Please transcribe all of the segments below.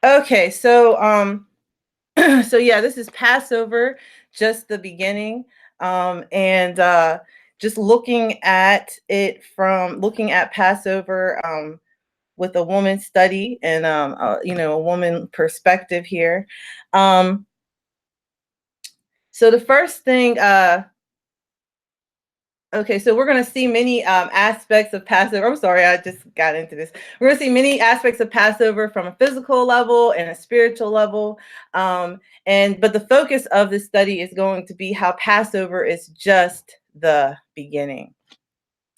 Okay, so so yeah, this is Passover, just the beginning. And just looking at Passover with a woman study and a woman perspective here. Um, so the first thing Okay, so we're going to see many aspects of Passover. I'm sorry, I just got into this. We're going to see many aspects of Passover from a physical level and a spiritual level. But the focus of this study is going to be how Passover is just the beginning.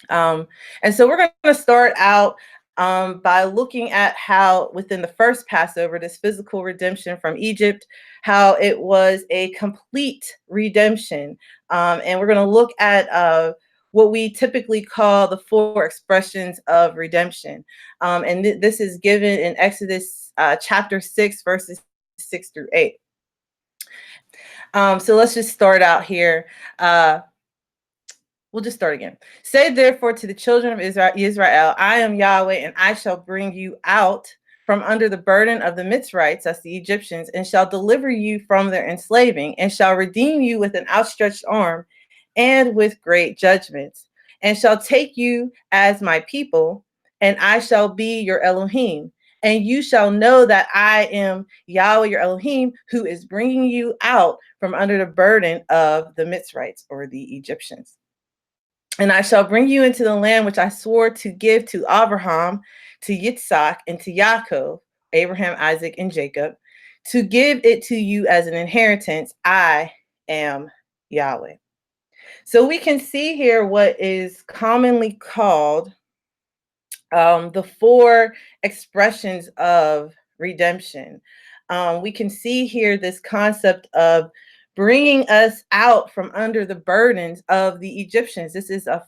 And so we're going to start out by looking at how within the first Passover, this physical redemption from Egypt, how it was a complete redemption. And we're going to look at what we typically call the four expressions of redemption. And this is given in Exodus chapter 6, verses 6 through 8. So let's just start out here. We'll just start again. Say therefore to the children of Israel, I am Yahweh, and I shall bring you out from under the burden of the Mitzrites, that's the Egyptians, and shall deliver you from their enslaving, and shall redeem you with an outstretched arm and with great judgments, and shall take you as my people, and I shall be your Elohim. And you shall know that I am Yahweh, your Elohim, who is bringing you out from under the burden of the Mitzrites, or the Egyptians. And I shall bring you into the land which I swore to give to Abraham, to Yitzhak, and to Yaakov, Abraham, Isaac, and Jacob, to give it to you as an inheritance. I am Yahweh. So we can see here what is commonly called the four expressions of redemption. We can see here this concept of bringing us out from under the burdens of the Egyptians. This is uh,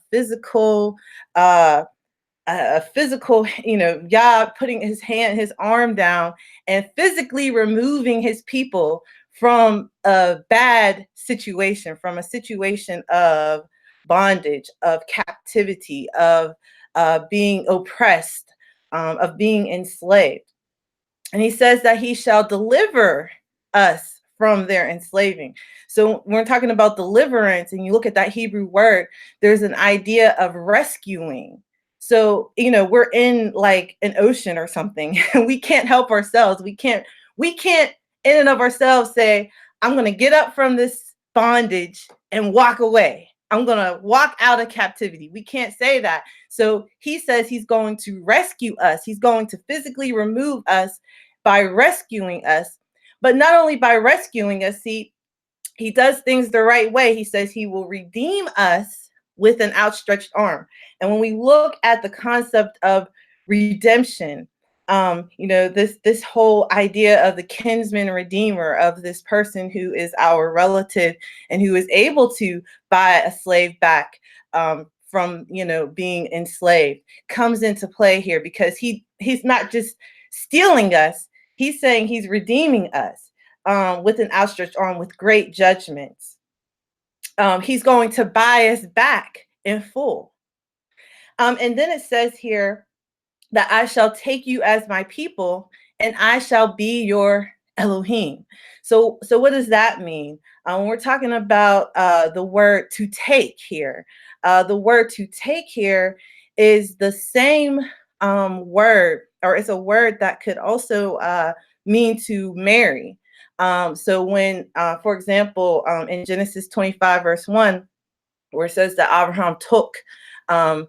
a physical, Yah putting his arm down and physically removing his people from a bad situation, from a situation of bondage, of captivity, of being oppressed, of being enslaved. And he says that he shall deliver us from their enslaving. So when we're talking about deliverance and you look at that Hebrew word, there's an idea of rescuing. So, we're in like an ocean or something and we can't help ourselves. We can't in and of ourselves say, I'm going to get up from this bondage and walk away. I'm going to walk out of captivity. We can't say that. So he says he's going to rescue us. He's going to physically remove us by rescuing us. But not only by rescuing us, he does things the right way. He says he will redeem us with an outstretched arm. And when we look at the concept of redemption, this whole idea of the kinsman redeemer, of this person who is our relative and who is able to buy a slave back from being enslaved, comes into play here, because he's not just stealing us, he's saying he's redeeming us with an outstretched arm, with great judgments. He's going to buy us back in full. And then it says here that I shall take you as my people, and I shall be your Elohim. So what does that mean? When we're talking about the word to take here, the word to take here is the same word, or it's a word that could also mean to marry. So when, for example, in Genesis 25, verse 1, where it says that Abraham um,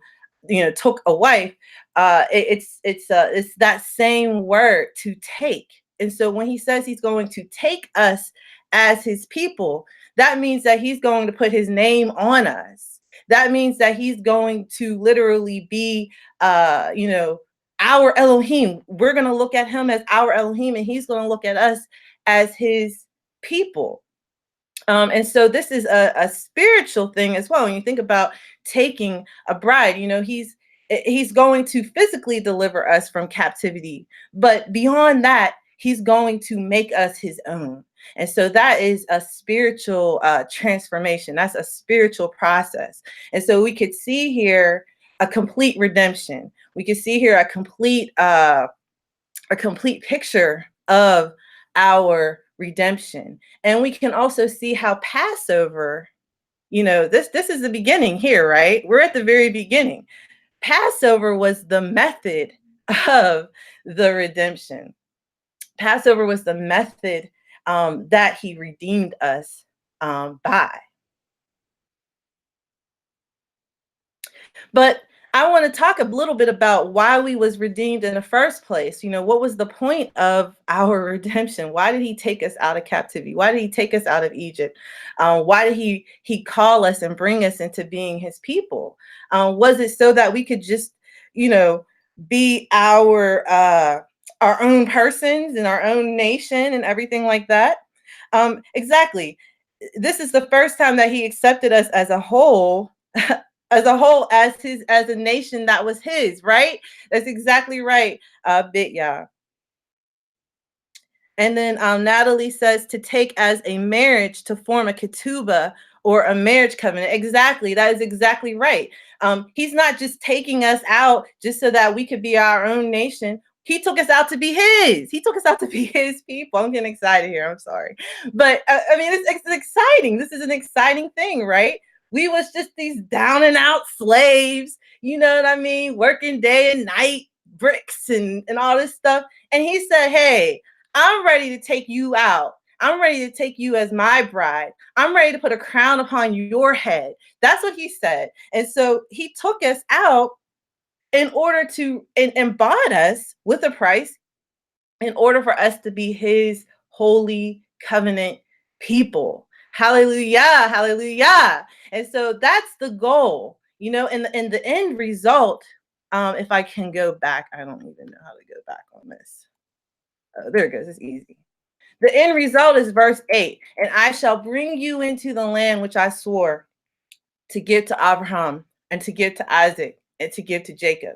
took a wife, it's that same word, to take. And so when he says he's going to take us as his people, that means that he's going to put his name on us. That means that he's going to literally be, our Elohim. We're going to look at him as our Elohim, and he's going to look at us as his people. And so this is a spiritual thing as well. When you think about taking a bride, he's going to physically deliver us from captivity, but beyond that, he's going to make us his own. And so that is a spiritual transformation. That's a spiritual process. And so we could see here a complete redemption. We could see here a complete picture of our redemption. And we can also see how Passover, this is the beginning here, right? We're at the very beginning. Passover was the method of the redemption. Passover was the method that he redeemed us by. But I want to talk a little bit about why we was redeemed in the first place. What was the point of our redemption? Why did he take us out of captivity? Why did he take us out of Egypt? Why did he call us and bring us into being his people? Was it so that we could just, be our own persons and our own nation and everything like that? Exactly. This is the first time that he accepted us as a whole as a nation that was his, right? That's exactly right. Bit yeah. And then Natalie says to take as a marriage to form a ketubah or a marriage covenant. Exactly. That is exactly right. He's not just taking us out just so that we could be our own nation. He took us out to be his. He took us out to be his people. I'm getting excited here. I'm sorry. But I mean, it's exciting. This is an exciting thing, right? We was just these down and out slaves, you know what I mean? Working day and night, bricks and all this stuff. And he said, hey, I'm ready to take you out. I'm ready to take you as my bride. I'm ready to put a crown upon your head. That's what he said. And so he took us out in order to and bought us with a price in order for us to be his holy covenant people. Hallelujah. Hallelujah. And so that's the goal, and the end result. If I can go back, I don't even know how to go back on this. There it goes. It's easy. The end result is verse 8. And I shall bring you into the land which I swore to give to Abraham and to give to Isaac and to give to Jacob,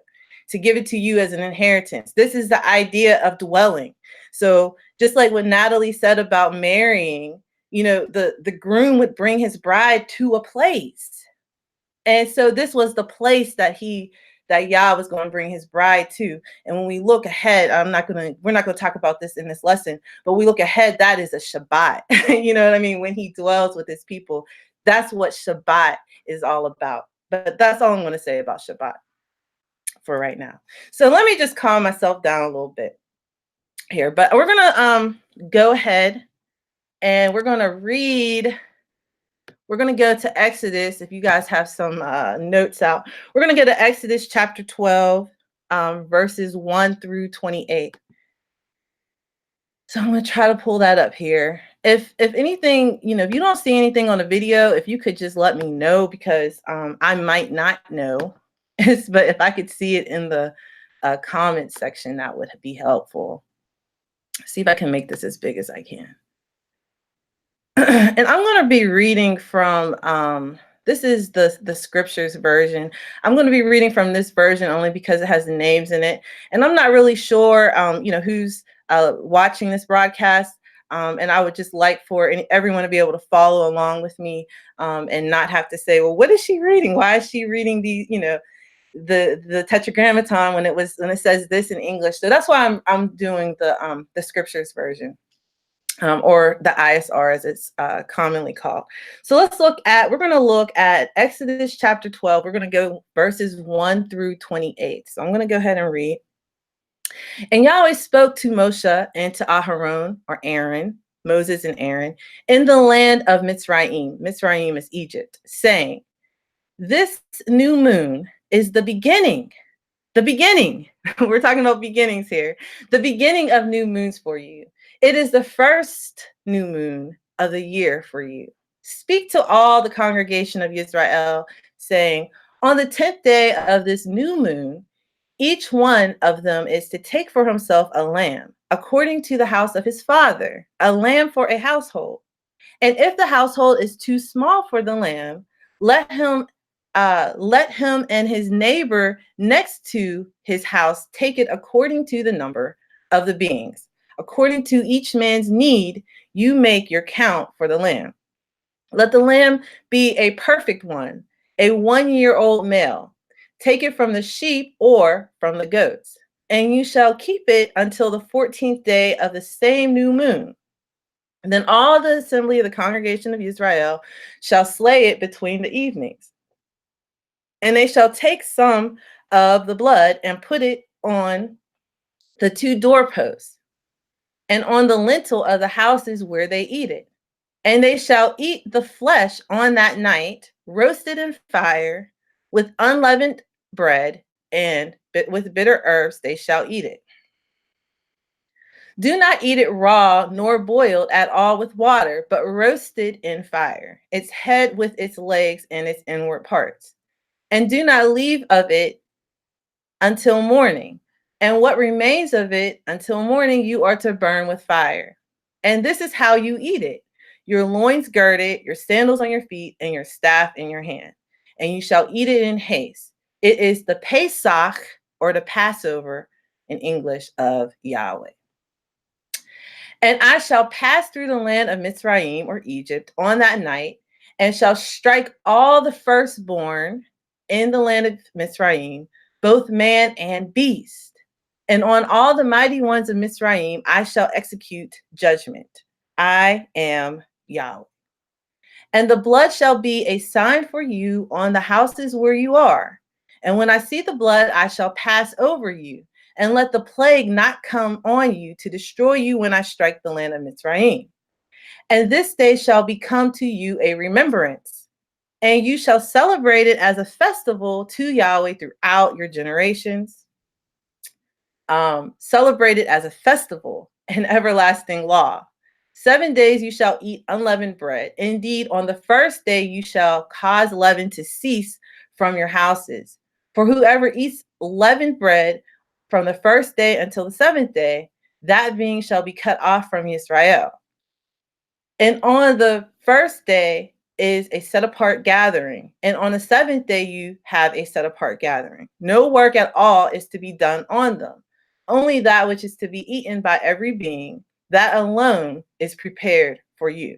to give it to you as an inheritance. This is the idea of dwelling. So just like what Natalie said about marrying, the groom would bring his bride to a place. And so this was the place that Yah was going to bring his bride to. And when we look ahead, we're not going to talk about this in this lesson, but we look ahead, that is a Shabbat. You know what I mean? When he dwells with his people, that's what Shabbat is all about. But that's all I'm going to say about Shabbat for right now. So let me just calm myself down a little bit here. But we're going to go ahead and we're going to read. We're going to go to Exodus. If you guys have some notes out, we're going to go to Exodus chapter 12, verses 1 through 28. So I'm going to try to pull that up here. If anything, if you don't see anything on the video, if you could just let me know, because I might not know. But if I could see it in the comment section, that would be helpful. See if I can make this as big as I can. And I'm going to be reading from, this is the scriptures version. I'm going to be reading from this version only because it has names in it. And I'm not really sure, who's watching this broadcast. And I would just like for everyone to be able to follow along with me and not have to say, well, what is she reading? Why is she reading the Tetragrammaton when it says this in English? So that's why I'm doing the scriptures version. Or the ISR as it's commonly called. So we're going to look at Exodus chapter 12. We're going to go verses 1 through 28. So I'm going to go ahead and read. And Yahweh spoke to Moshe and to Aharon, or Aaron, Moses and Aaron, in the land of Mitzrayim. Mitzrayim is Egypt, saying, this new moon is the beginning. The beginning. We're talking about beginnings here. The beginning of new moons for you. It is the first new moon of the year for you. Speak to all the congregation of Israel, saying, on the 10th day of this new moon, each one of them is to take for himself a lamb, according to the house of his father, a lamb for a household. And if the household is too small for the lamb, let him and his neighbor next to his house take it according to the number of the beings. According to each man's need, you make your count for the lamb. Let the lamb be a perfect one, a 1-year-old male. Take it from the sheep or from the goats. and you shall keep it until the 14th day of the same new moon. And then all the assembly of the congregation of Israel shall slay it between the evenings. And they shall take some of the blood and put it on the two doorposts and on the lintel of the houses where they eat it. And they shall eat the flesh on that night, roasted in fire, with unleavened bread, and with bitter herbs they shall eat it. Do not eat it raw nor boiled at all with water, but roasted in fire, its head with its legs and its inward parts. And do not leave of it until morning. And what remains of it until morning you are to burn with fire. And this is how you eat it: your loins girded, your sandals on your feet, and your staff in your hand. And you shall eat it in haste. It is the Pesach, or the Passover in English, of Yahweh. And I shall pass through the land of Mitzrayim, or Egypt, on that night, and shall strike all the firstborn in the land of Mitzrayim, both man and beast. And on all the mighty ones of Mitzrayim I shall execute judgment. I am Yahweh. And the blood shall be a sign for you on the houses where you are. And when I see the blood, I shall pass over you, and let the plague not come on you to destroy you when I strike the land of Mitzrayim. And this day shall become to you a remembrance, and you shall celebrate it as a festival to Yahweh throughout your generations. Celebrate it as a festival, an everlasting law. 7 days you shall eat unleavened bread. Indeed, on the first day you shall cause leaven to cease from your houses. For whoever eats leavened bread from the first day until the seventh day, that being shall be cut off from Israel. And on the first day is a set apart gathering. And on the seventh day, you have a set apart gathering. No work at all is to be done on them. Only that which is to be eaten by every being, that alone is prepared for you.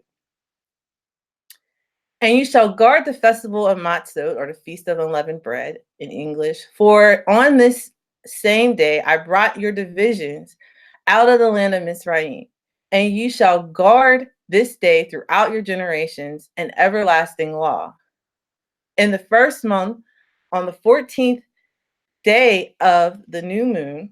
And you shall guard the festival of Matzot, or the Feast of Unleavened Bread in English. For on this same day I brought your divisions out of the land of Mizraim. And you shall guard this day throughout your generations, an everlasting law. In the first month, on the 14th day of the new moon,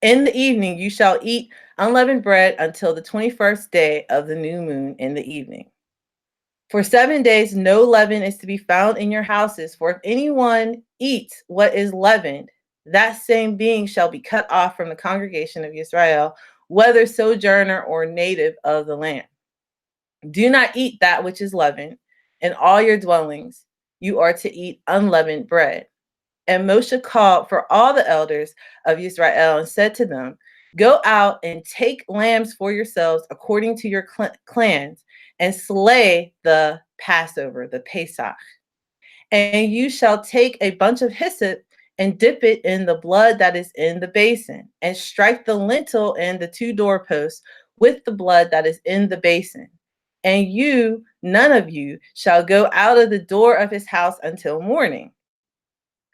in the evening you shall eat unleavened bread until the 21st day of the new moon in the evening. For 7 days no leaven is to be found in your houses, for if anyone eats what is leavened, that same being shall be cut off from the congregation of Israel, whether sojourner or native of the land. Do not eat that which is leavened. In all your dwellings you are to eat unleavened bread. And Moshe called for all the elders of Israel and said to them, go out and take lambs for yourselves according to your clans, and slay the Passover, the Pesach. And you shall take a bunch of hyssop and dip it in the blood that is in the basin, and strike the lintel and the two doorposts with the blood that is in the basin. And you, none of you, shall go out of the door of his house until morning.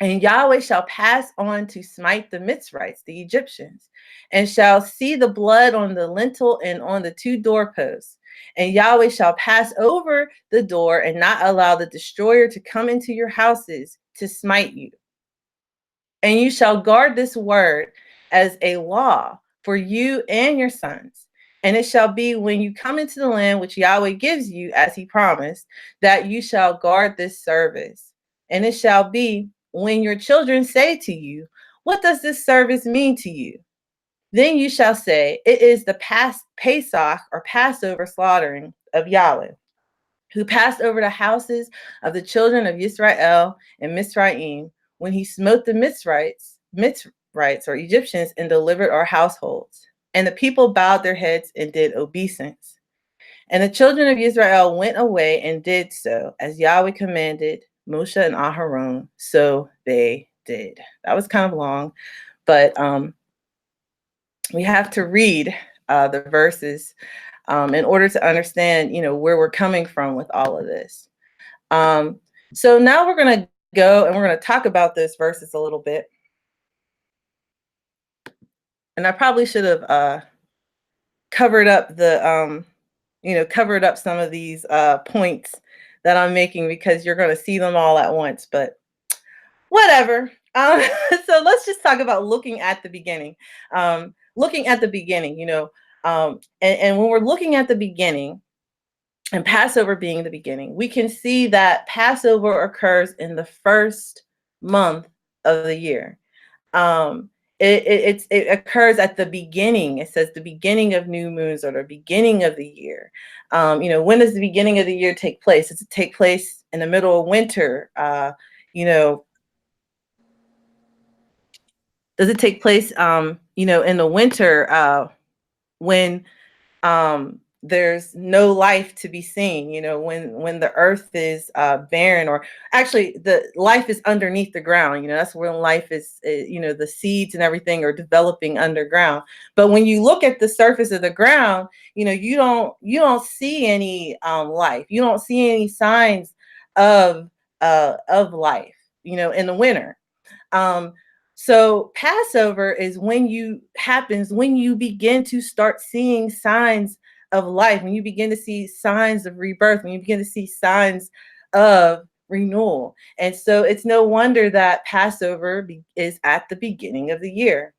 And Yahweh shall pass on to smite the Mitzrites, the Egyptians, and shall see the blood on the lintel and on the two doorposts. And Yahweh shall pass over the door and not allow the destroyer to come into your houses to smite you. And you shall guard this word as a law for you and your sons. And it shall be when you come into the land which Yahweh gives you, as he promised, that you shall guard this service. And it shall be when your children say to you, what does this service mean to you? Then you shall say, it is the Pesach, or Passover slaughtering of Yahweh, who passed over the houses of the children of Israel and Mizraim, when he smote the Mitzrites, or Egyptians, and delivered our households. And the people bowed their heads and did obeisance. And the children of Israel went away and did so, as Yahweh commanded Moshe and Aharon, so they did. That was kind of long, but we have to read the verses in order to understand, where we're coming from with all of this. So now we're going to go and we're going to talk about those verses a little bit. and I probably should have covered up covered up some of these points that I'm making because you're going to see them all at once, but whatever. So let's just talk about looking at the beginning. Looking at the beginning, and when we're looking at the beginning, and Passover being the beginning, we can see that Passover occurs in the first month of the year. Um, it occurs at the beginning. It says the beginning of new moons or the beginning of the year. When does the beginning of the year take place? Does it take place in the middle of winter? Does it take place, in the winter when there's no life to be seen, when the earth is barren, or actually the life is underneath the ground, that's when life is, the seeds and everything are developing underground. But when you look at the surface of the ground, you don't see any life. You don't see any signs of life, in the winter. um, so Passover is when you begin to start seeing signs of life, when you begin to see signs of rebirth, when you begin to see signs of renewal. And so it's no wonder that Passover is at the beginning of the year.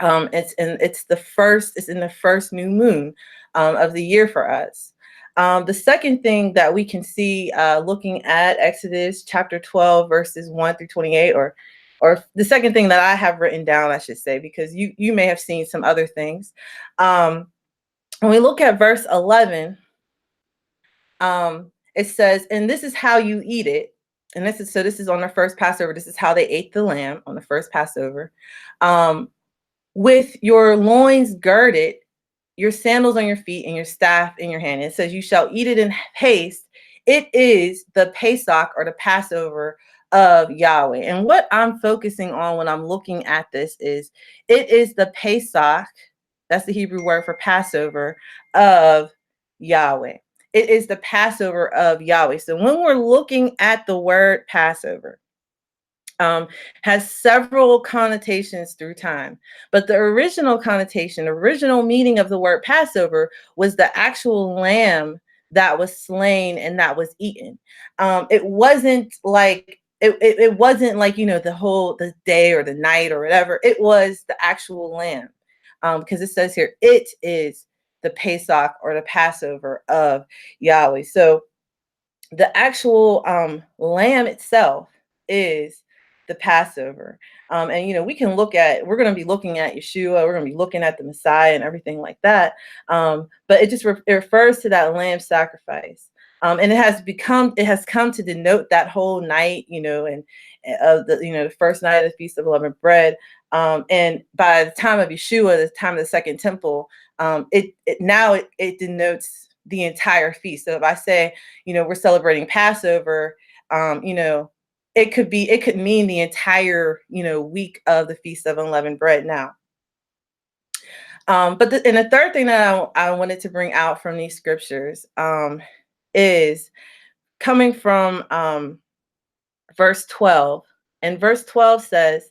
It's in the first new moon of the year for us. The second thing that we can see, looking at Exodus chapter 12, verses 1 through 28, or the second thing that I have written down, I should say, because you may have seen some other things. When we look at verse 11, it says, "And this is how you eat it." And this is on the first Passover. This is how they ate the lamb on the first Passover. With your loins girded, your sandals on your feet, and your staff in your hand. It says, "You shall eat it in haste. It is the Pesach, or the Passover of Yahweh." And what I'm focusing on when I'm looking at this is, it is the Pesach, that's the Hebrew word for Passover, of Yahweh. It is the Passover of Yahweh. So when we're looking at the word Passover, has several connotations through time. But the original connotation, original meaning of the word Passover was the actual lamb that was slain and that was eaten. It wasn't like it wasn't like, the day or the night or whatever. It was the actual lamb. Because it says here, it is the Pesach, or the Passover of Yahweh. So the actual lamb itself is the Passover. And we're going to be looking at Yeshua, we're going to be looking at the Messiah and everything like that. But it just it refers to that lamb sacrifice. And it has come to denote that whole night, and the first night of the Feast of Unleavened Bread. And by the time of Yeshua, the time of the Second Temple, it denotes the entire feast. So if I say, we're celebrating Passover, it could mean the entire, week of the Feast of Unleavened Bread now. And the third thing that I wanted to bring out from these scriptures is coming from verse 12. And verse 12 says,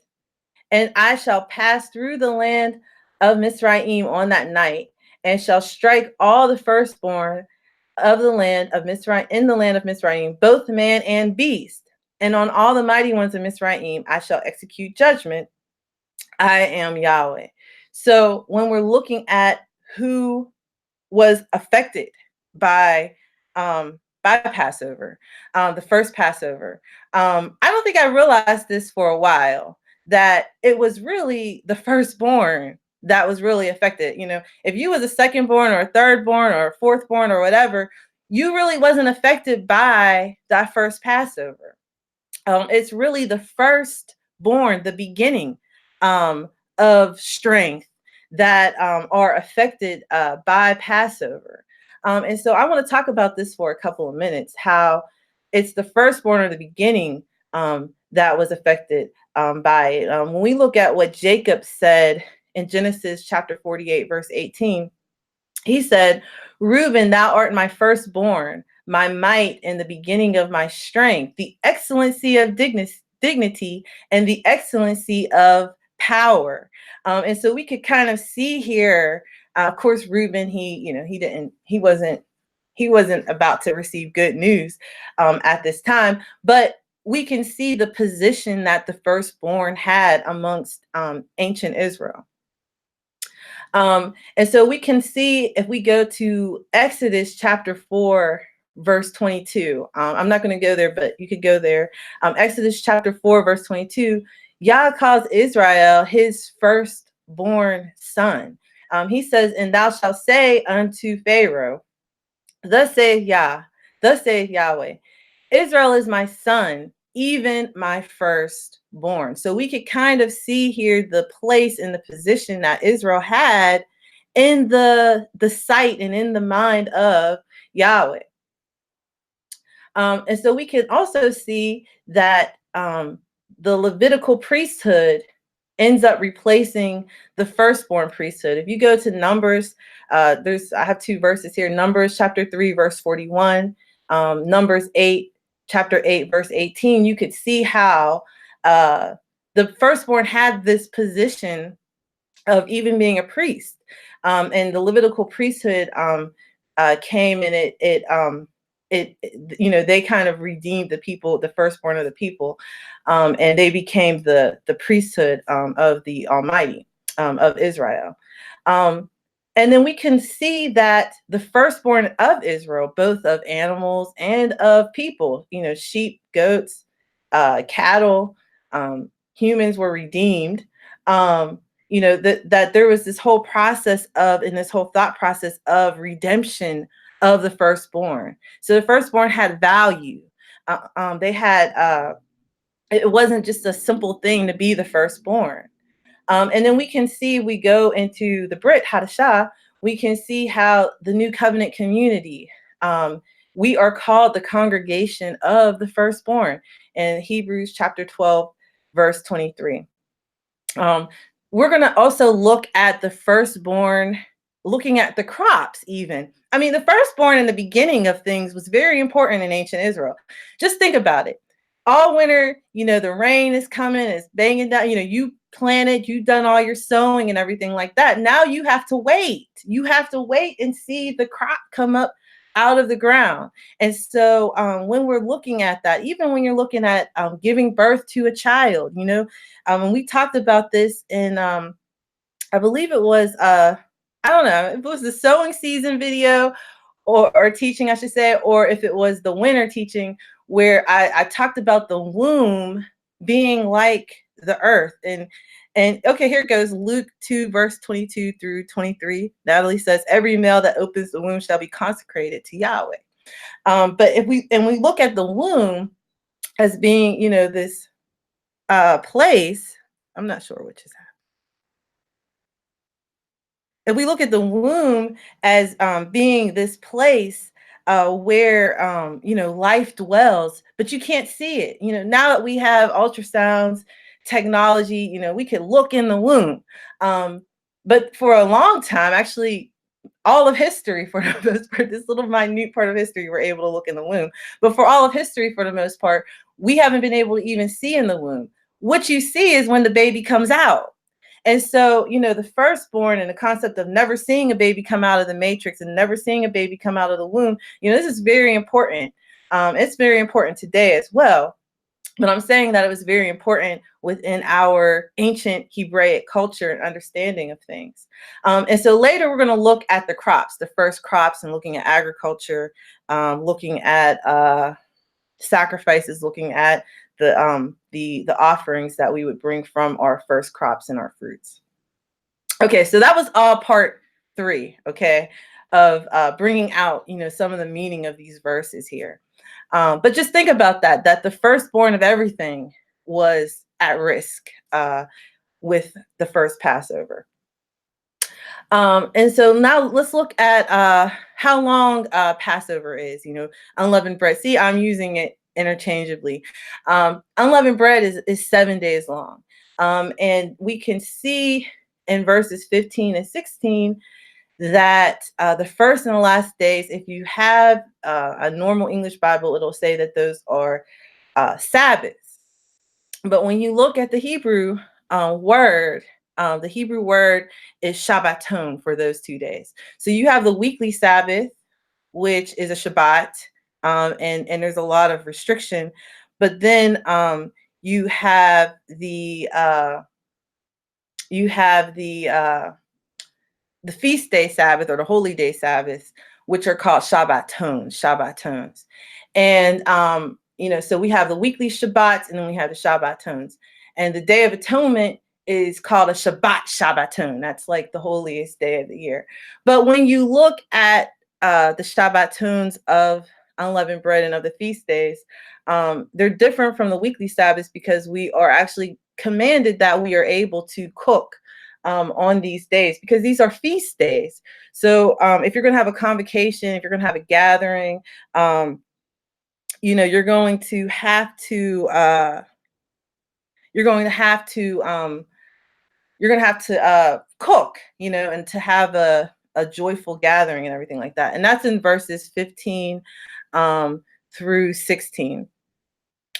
"And I shall pass through the land of Mizraim on that night, and shall strike all the firstborn of the land of Mizraim, in the land of Mizraim, both man and beast. And on all the mighty ones of Mizraim I shall execute judgment. I am Yahweh." So when we're looking at who was affected by Passover, the first Passover, I don't think I realized this for a while, that it was really the firstborn that was really affected. If you was a secondborn or a thirdborn or a fourthborn or whatever, you really wasn't affected by that first Passover. It's really the firstborn, the beginning of strength, that are affected by Passover. And so I want to talk about this for a couple of minutes, how it's the firstborn, or the beginning, that was affected by it. When we look at what Jacob said in Genesis chapter 48, verse 18, he said, "Reuben, thou art my firstborn, my might, and the beginning of my strength, the excellency of dignity, and the excellency of power. And so we could kind of see here, of course, Reuben, he wasn't about to receive good news at this time, but we can see the position that the firstborn had amongst ancient Israel. And so we can see if we go to Exodus chapter 4, verse 22. I'm not going to go there, but you could go there. Exodus chapter 4, verse 22. Yah calls Israel his firstborn son. He says, "And thou shalt say unto Pharaoh, Thus saith Yahweh, Israel is my son, even my firstborn." So we could kind of see here the place and the position that Israel had in the sight and in the mind of Yahweh. And so we can also see that the Levitical priesthood ends up replacing the firstborn priesthood. If you go to Numbers, I have two verses here: Numbers chapter 3, verse 41, Numbers chapter 8, verse 18. You could see how the firstborn had this position of even being a priest, and the Levitical priesthood came, and they kind of redeemed the people, the firstborn of the people, and they became the priesthood of the Almighty, of Israel. And then we can see that the firstborn of Israel, both of animals and of people, sheep, goats, cattle, humans were redeemed. That there was this whole process and this whole thought process of redemption of the firstborn. So the firstborn had value. They had, it wasn't just a simple thing to be the firstborn. And then we can see, we go into the Brit Hadashah, we can see how the new covenant community, we are called the congregation of the firstborn in Hebrews chapter 12, verse 23. We're going to also look at the firstborn, looking at the crops even. I mean, the firstborn in the beginning of things was very important in ancient Israel. Just think about it. All winter, the rain is coming, it's banging down, you planted, you've done all your sowing and everything like that. Now you have to wait. You have to wait and see the crop come up out of the ground. And so when we're looking at that, even when you're looking at giving birth to a child, and we talked about this in, I believe it was, I don't know, if it was the sowing season video or teaching, I should say, or if it was the winter teaching, where I talked about the womb being like the earth. And okay, here it goes. Luke 2, verse 22 through 23. Natalie says, "Every male that opens the womb shall be consecrated to Yahweh." But if we look at the womb as being, this place, I'm not sure which is that. If we look at the womb as being this place where life dwells, but you can't see it. Now that we have ultrasounds, technology, we can look in the womb. But for a long time, actually, all of history, for this little minute part of history, we're able to look in the womb. But for all of history, for the most part, we haven't been able to even see in the womb. What you see is when the baby comes out. And so, the firstborn and the concept of never seeing a baby come out of the matrix and never seeing a baby come out of the womb, this is very important. It's very important today as well. But I'm saying that it was very important within our ancient Hebraic culture and understanding of things. And so later we're going to look at the crops, the first crops, and looking at agriculture, looking at sacrifices, looking at the offerings that we would bring from our first crops and our fruits. Okay, so that was all part 3, okay, of bringing out, some of the meaning of these verses here. But just think about that the firstborn of everything was at risk with the first Passover. And so now let's look at how long Passover is, unleavened bread. See, I'm using it interchangeably. Unleavened bread is 7 days long. And we can see in verses 15 and 16 that the first and the last days, if you have a normal English Bible, it'll say that those are Sabbaths. But when you look at the Hebrew, word, the Hebrew word is Shabbaton for those 2 days. So you have the weekly Sabbath, which is a Shabbat, and there's a lot of restriction. But then you have you have the feast day Sabbath or the holy day Sabbath, which are called Shabbatons. And, so we have the weekly Shabbats and then we have the Shabbatons. And the Day of Atonement is called a Shabbaton. That's like the holiest day of the year. But when you look at the Shabbatons of unleavened bread and of the feast days, they're different from the weekly Sabbaths because we are actually commanded that we are able to cook on these days because these are feast days. So if you're going to have a convocation, if you're going to have a gathering, you're going to have to cook, and to have a joyful gathering and everything like that. And that's in verses 15 through 16.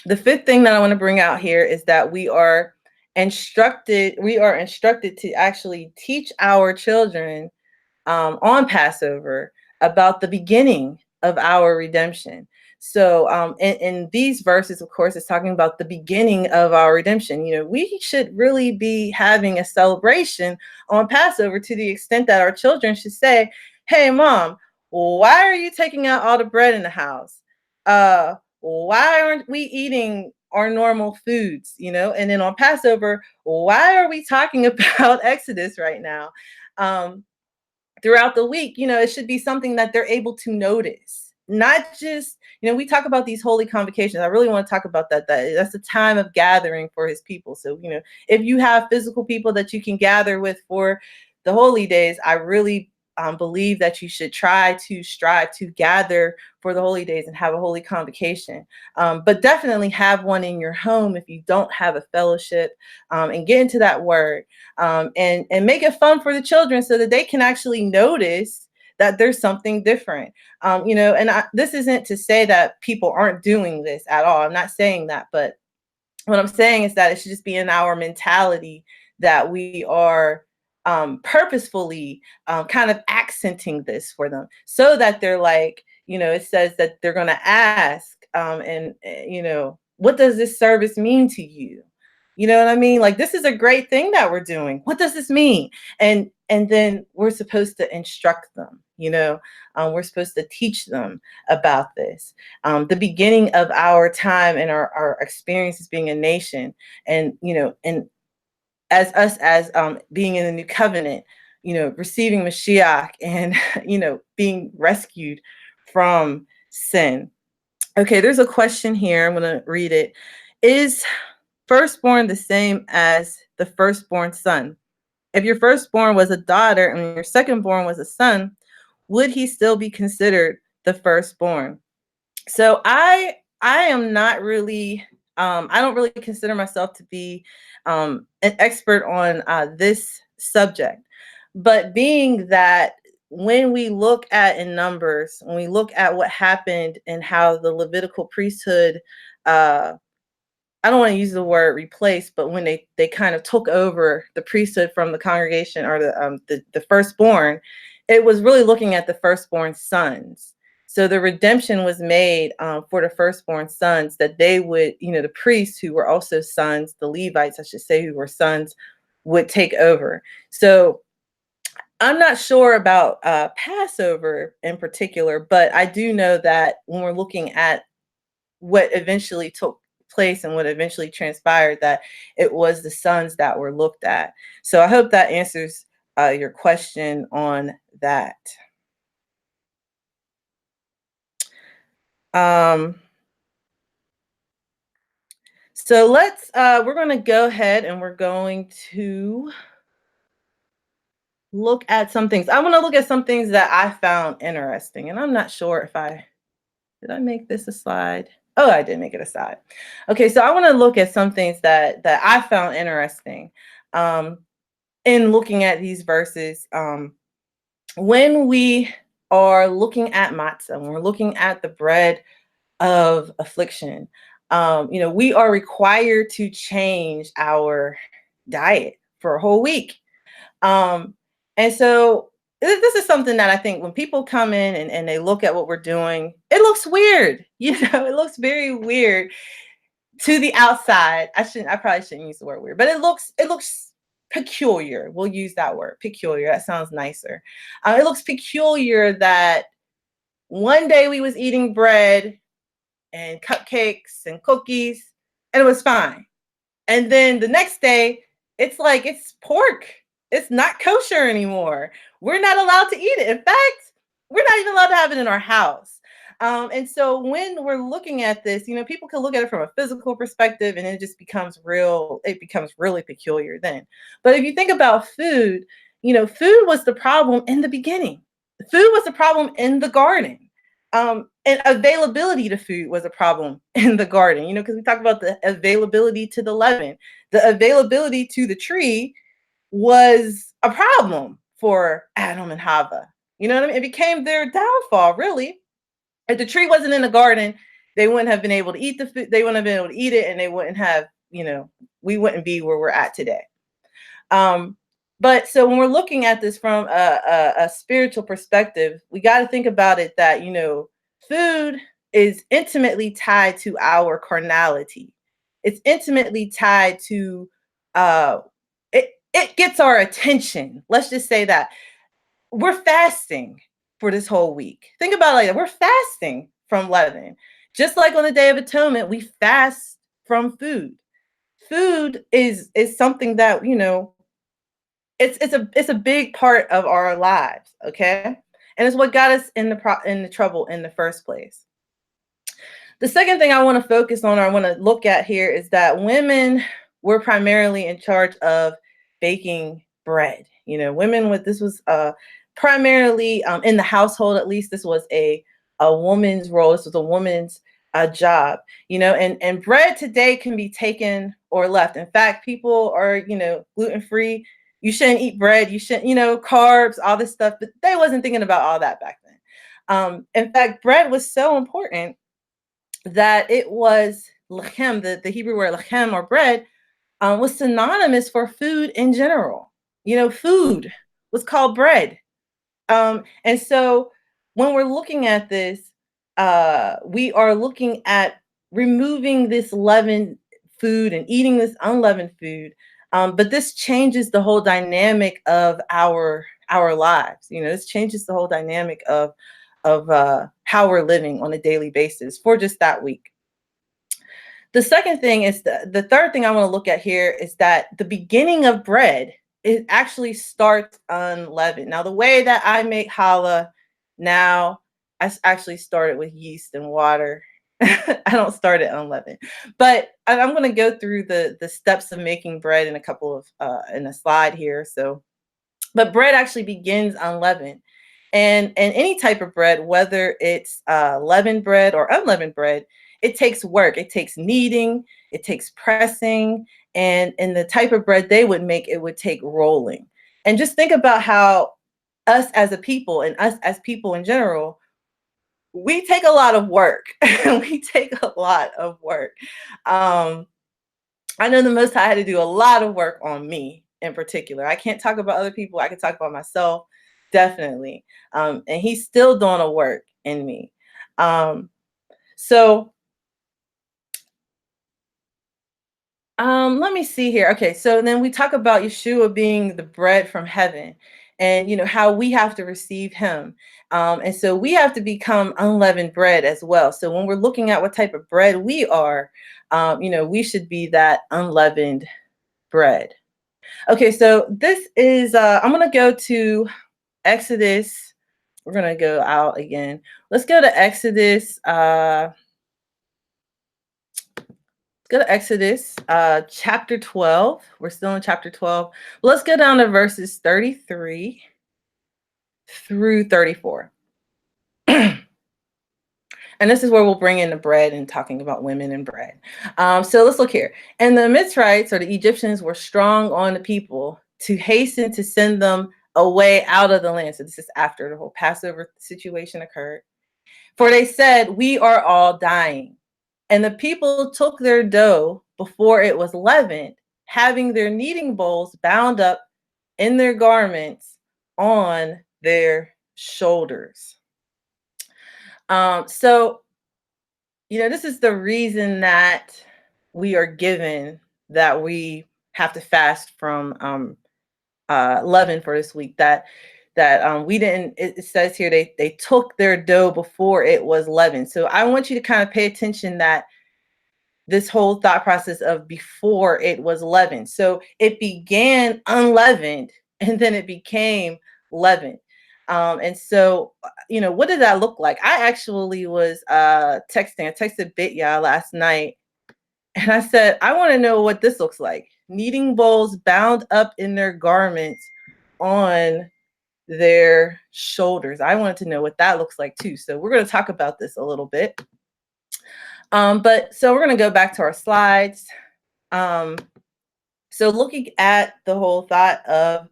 The fifth thing that I want to bring out here is that we are instructed to actually teach our children on Passover about the beginning of our redemption. So in these verses, of course, it's talking about the beginning of our redemption. We should really be having a celebration on Passover to the extent that our children should say, "Hey, Mom, why are you taking out all the bread in the house? Why aren't we eating our normal foods?" And then on Passover, why are we talking about Exodus right now? Throughout the week, it should be something that they're able to notice. Not just, we talk about these holy convocations. I really want to talk about that's a time of gathering for his people. So, if you have physical people that you can gather with for the holy days, I really believe that you should strive to gather for the holy days and have a holy convocation. But definitely have one in your home if you don't have a fellowship, and get into that word, and make it fun for the children so that they can actually notice that there's something different. This isn't to say that people aren't doing this at all. I'm not saying that, but what I'm saying is that it should just be in our mentality that we are purposefully kind of accenting this for them so that they're like, it says that they're going to ask, what does this service mean to you? You know what I mean? Like, this is a great thing that we're doing. What does this mean? And then we're supposed to instruct them, we're supposed to teach them about this. The beginning of our time and our experiences being a nation, and and as us as being in the new covenant, receiving Mashiach and being rescued from sin. Okay, there's a question here. I'm going to read it. Is firstborn the same as the firstborn son? If your firstborn was a daughter and your secondborn was a son, would he still be considered the firstborn? So I am not really I don't really consider myself to be an expert on this subject, but being that when we look at in Numbers, when we look at what happened and how the Levitical priesthood, I don't want to use the word replace, but when they kind of took over the priesthood from the congregation or the firstborn, it was really looking at the firstborn sons. So the redemption was made for the firstborn sons, that they would, the priests who were also sons, the Levites, I should say, who were sons, would take over. So I'm not sure about Passover in particular, but I do know that when we're looking at what eventually took place and what eventually transpired, that it was the sons that were looked at. So I hope that answers your question on that. So we're going to go ahead and we're going to look at some things. I want to look at some things that I found interesting, and I'm not sure if did I make this a slide? Oh, I did make it a slide. Okay, so I want to look at some things that I found interesting in looking at these verses. When we are looking at matzah, when we're looking at the bread of affliction, we are required to change our diet for a whole week. Um, and so this is something that I think when people come in and they look at what we're doing, it looks weird. It looks very weird to the outside. I probably shouldn't use the word weird, but it looks peculiar. We'll use that word, peculiar. That sounds nicer. It looks peculiar that one day we was eating bread and cupcakes and cookies, and it was fine. And then the next day, it's like it's pork. It's not kosher anymore. We're not allowed to eat it. In fact, we're not even allowed to have it in our house. And so when we're looking at this, people can look at it from a physical perspective and it just becomes real, it becomes really peculiar then. But if you think about food, food was the problem in the beginning. Food was the problem in the garden. And availability to food was a problem in the garden, because we talk about the availability to the leaven. The availability to the tree was a problem for Adam and Hava. You know what I mean? It became their downfall, really. If the tree wasn't in the garden, they wouldn't have been able to eat the food. They wouldn't have been able to eat it, and they wouldn't have, we wouldn't be where we're at today. But so when we're looking at this from a spiritual perspective, we got to think about it that, food is intimately tied to our carnality. It's intimately tied to, it gets our attention. Let's just say that we're fasting for this whole week. Think about it like that. We're fasting from leaven. Just like on the Day of Atonement, we fast from food. Food is something that, it's a big part of our lives, okay? And it's what got us in the trouble in the first place. The second thing I want to focus on, or I want to look at here, is that women were primarily in charge of baking bread. This was primarily in the household. At least this was a woman's role. This was a woman's job. And bread today can be taken or left. In fact, people are gluten free. You shouldn't eat bread. You shouldn't, carbs, all this stuff. But they wasn't thinking about all that back then. In fact, bread was so important that it was lechem, the Hebrew word lechem, or bread, was synonymous for food in general. Food was called bread. And so when we're looking at this, we are looking at removing this leavened food and eating this unleavened food. But this changes the whole dynamic of our lives. This changes the whole dynamic of how we're living on a daily basis for just that week. The second thing is the third thing I want to look at here is that the beginning of bread, it actually starts unleavened. Now, the way that I make challah now, I actually started with yeast and water. I don't start it unleavened, but I'm going to go through the steps of making bread in a couple of in a slide here. So, but bread actually begins unleavened, and any type of bread, whether it's leavened bread or unleavened bread, it takes work. It takes kneading. It takes pressing, and the type of bread they would make, it would take rolling. And just think about how us as a people and us as people in general, we take a lot of work. We take a lot of work. I know the Most High had to do a lot of work on me in particular. I can't talk about other people. I can talk about myself, definitely. And he's still doing a work in me. So let me see here. Okay, so then we talk about Yeshua being the bread from heaven, and how we have to receive him. And so we have to become unleavened bread as well. So when we're looking at what type of bread we are, we should be that unleavened bread. Okay, so this is I'm gonna go to Exodus. We're gonna go out again. Let's go to Exodus. Go to Exodus chapter 12. We're still in chapter 12. Let's go down to verses 33 through 34. And this is where we'll bring in the bread and talking about women and bread. So let's look here. And the Mitzrites, or the Egyptians, were strong on the people to hasten to send them away out of the land. So this is after the whole Passover situation occurred. For they said, we are all dying. And the people took their dough before it was leavened having their kneading bowls bound up in their garments on their shoulders. So, this is the reason that we are given that we have to fast from leaven for this week. That we didn't. It says here they took their dough before it was leavened. So I want you to kind of pay attention that this whole thought process of before it was leavened. So it began unleavened and then it became leavened. And so, what did that look like? I actually was I texted Bitya last night and I said, I want to know what this looks like. Kneading bowls bound up in their garments on their shoulders. I wanted to know what that looks like too. So we're going to talk about this a little bit. But so we're going to go back to our slides. So looking at the whole thought of,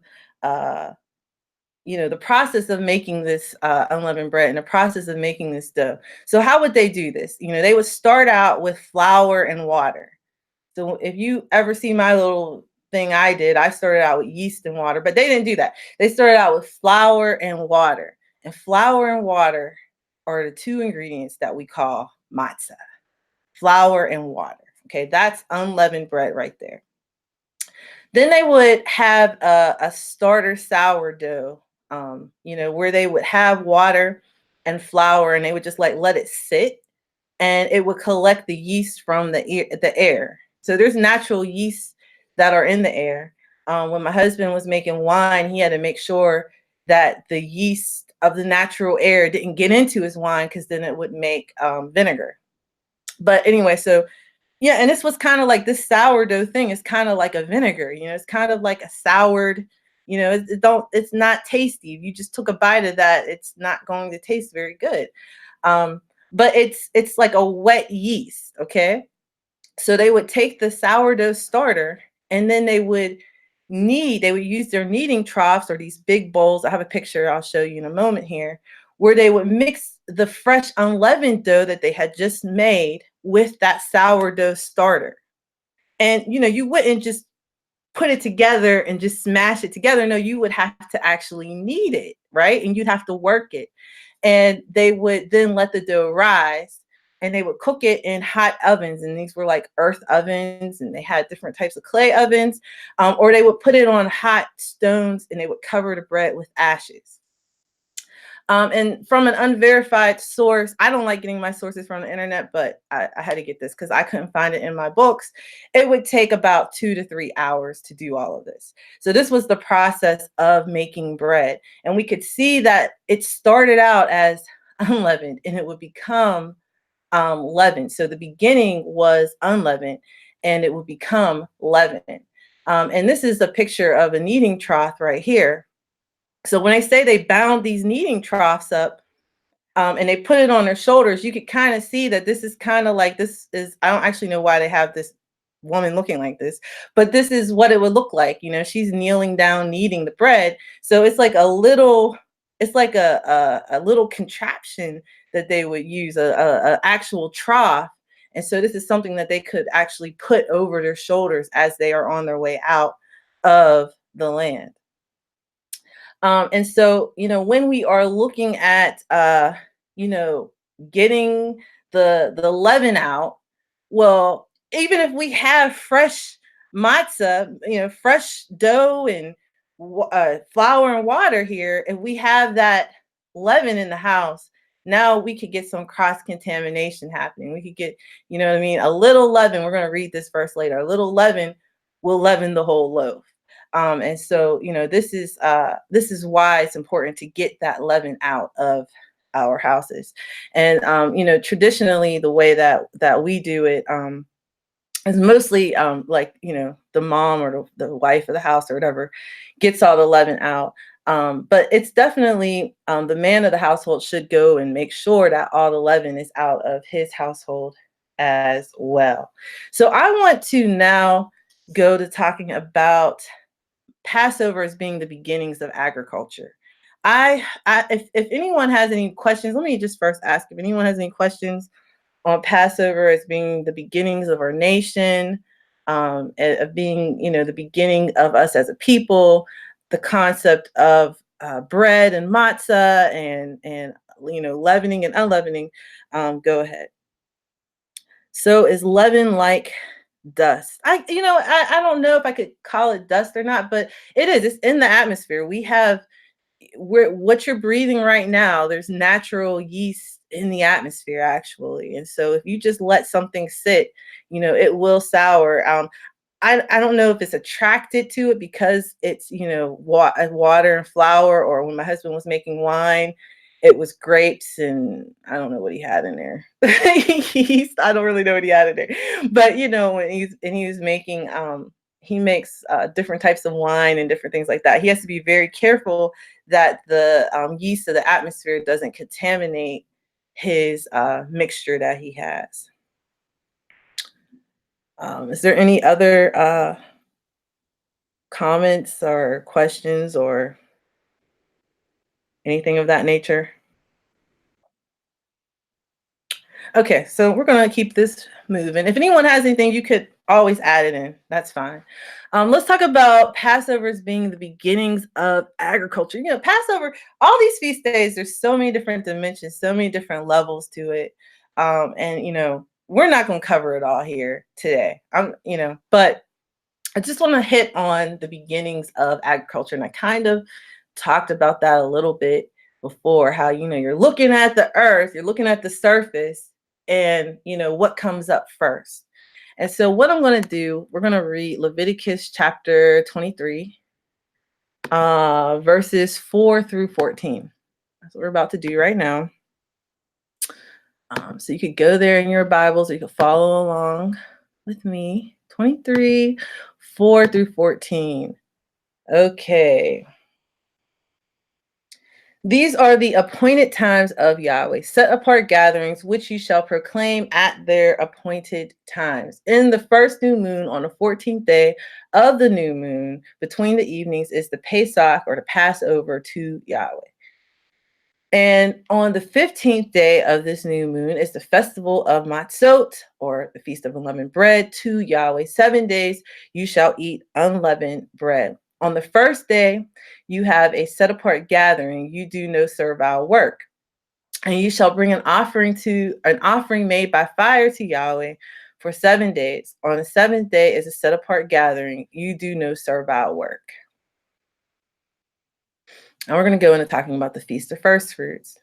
the process of making this unleavened bread and the process of making this dough. So how would they do this? They would start out with flour and water. So if you ever see my little thing I did, I started out with yeast and water, but they didn't do that. They started out with flour and water. And flour and water are the two ingredients that we call matzah. Flour and water. Okay, that's unleavened bread right there. Then they would have a starter sourdough, where they would have water and flour and they would just let it sit and it would collect the yeast from the air. So there's natural yeast that are in the air. When my husband was making wine, he had to make sure that the yeast of the natural air didn't get into his wine because then it would make vinegar. But anyway, so yeah, and this was kind of like this sourdough thing is kind of like a vinegar, it's kind of like a soured, it's not tasty. If you just took a bite of that, it's not going to taste very good. But it's like a wet yeast, okay? So they would take the sourdough starter and then they would use their kneading troughs or these big bowls. I have a picture I'll show you in a moment here, where they would mix the fresh unleavened dough that they had just made with that sourdough starter. And you wouldn't just put it together and just smash it together. No, you would have to actually knead it, right? And you'd have to work it. And they would then let the dough rise and they would cook it in hot ovens. And these were like earth ovens and they had different types of clay ovens. Or they would put it on hot stones and they would cover the bread with ashes. And from an unverified source, I don't like getting my sources from the internet, but I had to get this because I couldn't find it in my books. It would take about 2 to 3 hours to do all of this. So this was the process of making bread. And we could see that it started out as unleavened and it would become leavened. So the beginning was unleavened and it would become leavened. And this is a picture of a kneading trough right here. So when I say they bound these kneading troughs up and they put it on their shoulders, you could kind of see that this is kind of like I don't actually know why they have this woman looking like this, but this is what it would look like. She's kneeling down, kneading the bread. So it's like a little contraption that they would use, a actual trough. And so this is something that they could actually put over their shoulders as they are on their way out of the land. And so, when we are looking at, getting the leaven out, well, even if we have fresh matzah, fresh dough and flour and water here, if we have that leaven in the house, now we could get some cross contamination happening. We could get, a little leaven. We're going to read this verse later. A little leaven will leaven the whole loaf. And so, this is why it's important to get that leaven out of our houses. And, traditionally, the way that we do it is mostly the mom or the wife of the house or whatever gets all the leaven out. But it's definitely the man of the household should go and make sure that all the leaven is out of his household as well. So I want to now go to talking about Passover as being the beginnings of agriculture. If anyone has any questions, let me just first ask if anyone has any questions on Passover as being the beginnings of our nation. of being, the beginning of us as a people, the concept of bread and matzah and leavening and unleavening. Go ahead. So is leaven like dust? I don't know if I could call it dust or not, but it is. It's in the atmosphere. We have what you're breathing right now. There's natural yeast in the atmosphere actually, and so if you just let something sit, it will sour. I don't know if it's attracted to it because it's water and flour, or when my husband was making wine, it was grapes and I don't know what he had in there. I don't really know what he had in there, but when he was making he makes different types of wine and different things like that. He has to be very careful that the yeast of the atmosphere doesn't contaminate his mixture that he has. Is there any other comments or questions or anything of that nature? Okay, so we're going to keep this moving. If anyone has anything, you could always add it in. That's fine. Let's talk about Passovers being the beginnings of agriculture. Passover, all these feast days, there's so many different dimensions, so many different levels to it. And we're not going to cover it all here today. But I just want to hit on the beginnings of agriculture. And I kind of talked about that a little bit before, how, you're looking at the earth, you're looking at the surface, and, what comes up first. And so what I'm going to do, we're going to read Leviticus chapter 23, verses 4 through 14. That's what we're about to do right now. So you could go there in your Bibles, or you could follow along with me. 23, 4 through 14. Okay. These are the appointed times of Yahweh, set apart gatherings, which you shall proclaim at their appointed times. In the first new moon, on the 14th day of the new moon, between the evenings, is the Pesach, or the Passover, to Yahweh. And on the 15th day of this new moon is the festival of Matzot, or the Feast of Unleavened Bread, to Yahweh. 7 days you shall eat unleavened bread. On the first day you have a set apart gathering. You do no servile work. And you shall bring an offering made by fire to Yahweh for 7 days. On the 7th day is a set apart gathering. You do no servile work. And we're going to go into talking about the Feast of First Fruits.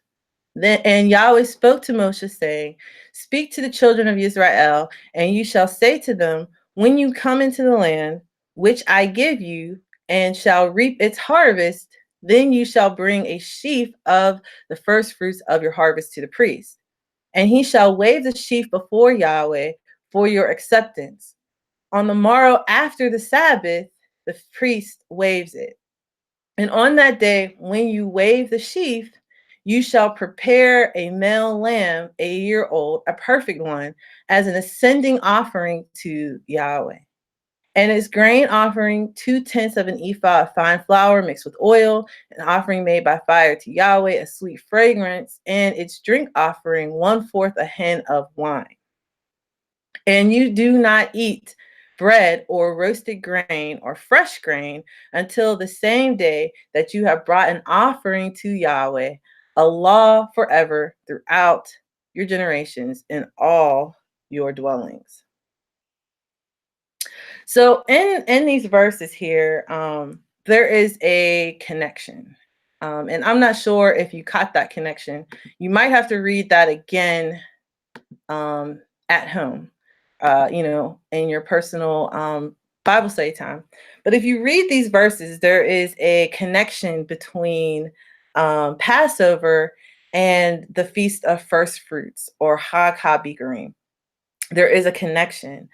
And Yahweh spoke to Moshe, saying, speak to the children of Israel, and you shall say to them, when you come into the land which I give you, and shall reap its harvest, then you shall bring a sheaf of the first fruits of your harvest to the priest. And he shall wave the sheaf before Yahweh for your acceptance. On the morrow after the Sabbath, the priest waves it. And on that day, when you wave the sheaf, you shall prepare a male lamb, a year old, a perfect one, as an ascending offering to Yahweh. And its grain offering, 2/10 of an ephah of fine flour mixed with oil, an offering made by fire to Yahweh, a sweet fragrance, and its drink offering, 1/4 a hin of wine. And you do not eat bread or roasted grain or fresh grain until the same day that you have brought an offering to Yahweh, a law forever throughout your generations in all your dwellings. So in these verses here, there is a connection. And I'm not sure if you caught that connection. You might have to read that again at home, in your personal Bible study time. But if you read these verses, there is a connection between Passover and the Feast of First Fruits, or Hag HaBikurim. There is a connection.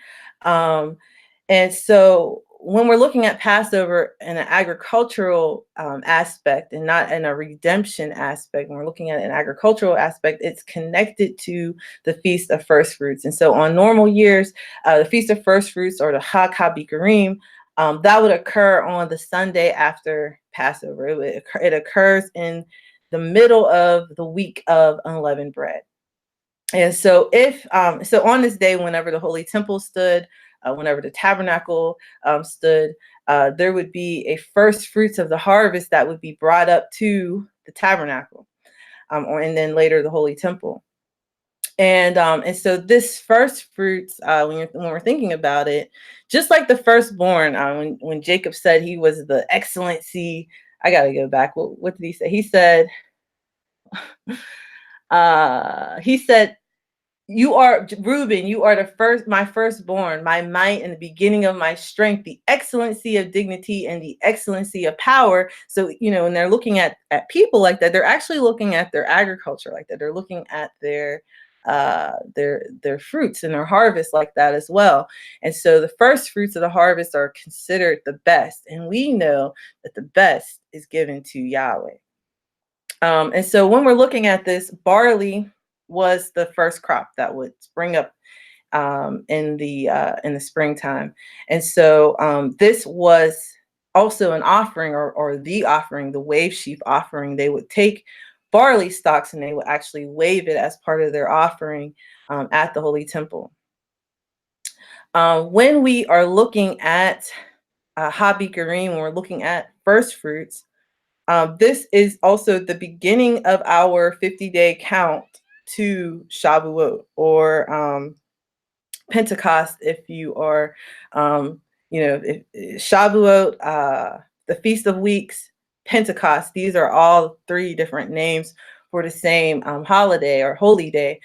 And so when we're looking at Passover in an agricultural aspect and not in a redemption aspect, when we're looking at an agricultural aspect, it's connected to the Feast of First Fruits. And so on normal years, the Feast of First Fruits, or the Hag HaBikurim, that would occur on the Sunday after Passover. It occurs in the middle of the week of unleavened bread. And so so on this day, whenever the Holy Temple stood, whenever the tabernacle stood, there would be a first fruits of the harvest that would be brought up to the tabernacle, and then later the holy temple. And so this first fruits, when we're thinking about it, just like the firstborn, when Jacob said he was the excellency, I gotta go back. What did he say? He said, "You are Reuben, you are my firstborn, my might and the beginning of my strength, the excellency of dignity and the excellency of power." So, when they're looking at people like that, they're actually looking at their agriculture like that. They're looking at their fruits and their harvest like that as well. And so the first fruits of the harvest are considered the best. And we know that the best is given to Yahweh. And so when we're looking at this, barley was the first crop that would spring up in the springtime. And so this was also an offering, or the offering, the wave sheaf offering. They would take barley stalks and they would actually wave it as part of their offering at the Holy Temple. When we are looking at Habikarim, when we're looking at first fruits, this is also the beginning of our 50-day count to Shavuot, or Pentecost, if you are, Shavuot, the Feast of Weeks, Pentecost. These are all three different names for the same holiday or holy day,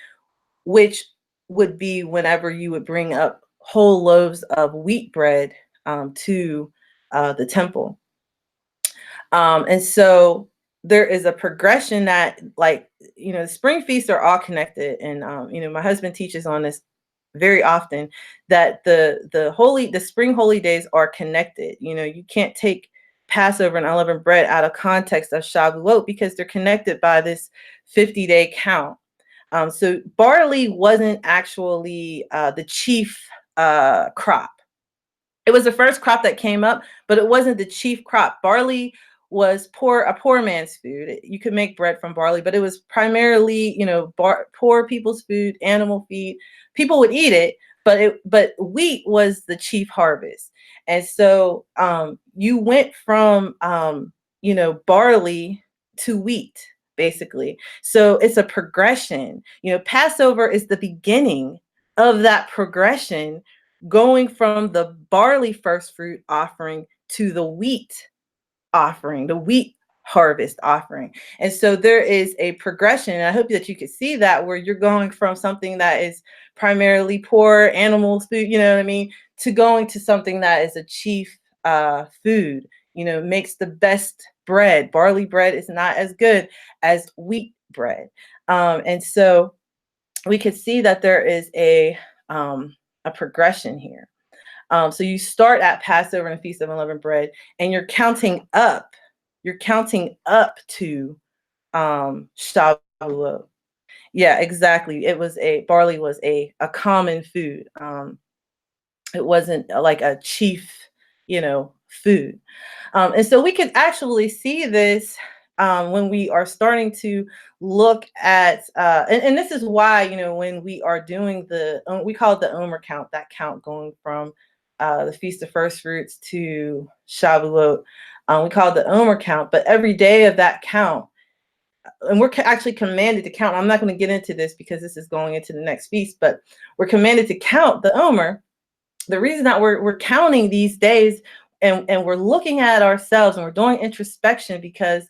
which would be whenever you would bring up whole loaves of wheat bread to the temple. And so there is a progression that, the spring feasts are all connected. And, my husband teaches on this very often, that the spring holy days are connected. You can't take Passover and unleavened bread out of context of Shavuot, because they're connected by this 50-day count. So barley wasn't actually the chief crop. It was the first crop that came up, but it wasn't the chief crop. Barley was a poor man's food. You could make bread from barley, but it was primarily, poor people's food, animal feed. People would eat it, but wheat was the chief harvest. And so you went from barley to wheat, basically. So it's a progression. Passover is the beginning of that progression, going from the barley first fruit offering to the wheat offering, the wheat harvest offering. And so there is a progression. And I hope that you could see that, where you're going from something that is primarily poor animal food, to going to something that is a chief food, makes the best bread. Barley bread is not as good as wheat bread. And so we could see that there is a progression here. So you start at Passover and Feast of Unleavened Bread, and you're counting up. You're counting up to Shavuot. Yeah, exactly. Barley was a common food. It wasn't like a chief, food. And so we can actually see this when we are starting to look at, and this is why, when we are doing we call it the Omer count, that count going from the Feast of First Fruits to Shavuot. We call it the Omer count, but every day of that count, and we're actually commanded to count. I'm not going to get into this because this is going into the next feast, but we're commanded to count the Omer. The reason that we're counting these days, and we're looking at ourselves and we're doing introspection, because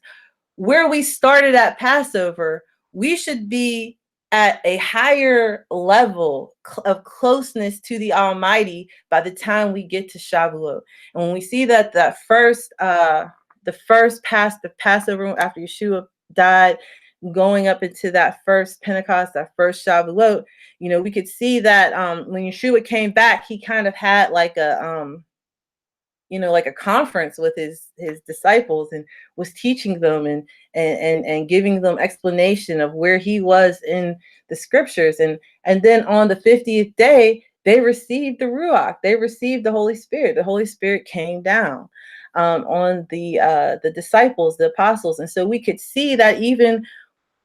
where we started at Passover, we should be at a higher level of closeness to the Almighty by the time we get to Shavuot. And when we see that the first Passover after Yeshua died, going up into that first Pentecost, that first Shavuot, we could see that when Yeshua came back, he kind of had like a conference with his disciples, and was teaching them and giving them explanation of where he was in the scriptures. And then on the 50th day, they received the Ruach. They received the Holy Spirit. The Holy Spirit came down on the disciples, the apostles. And so we could see that even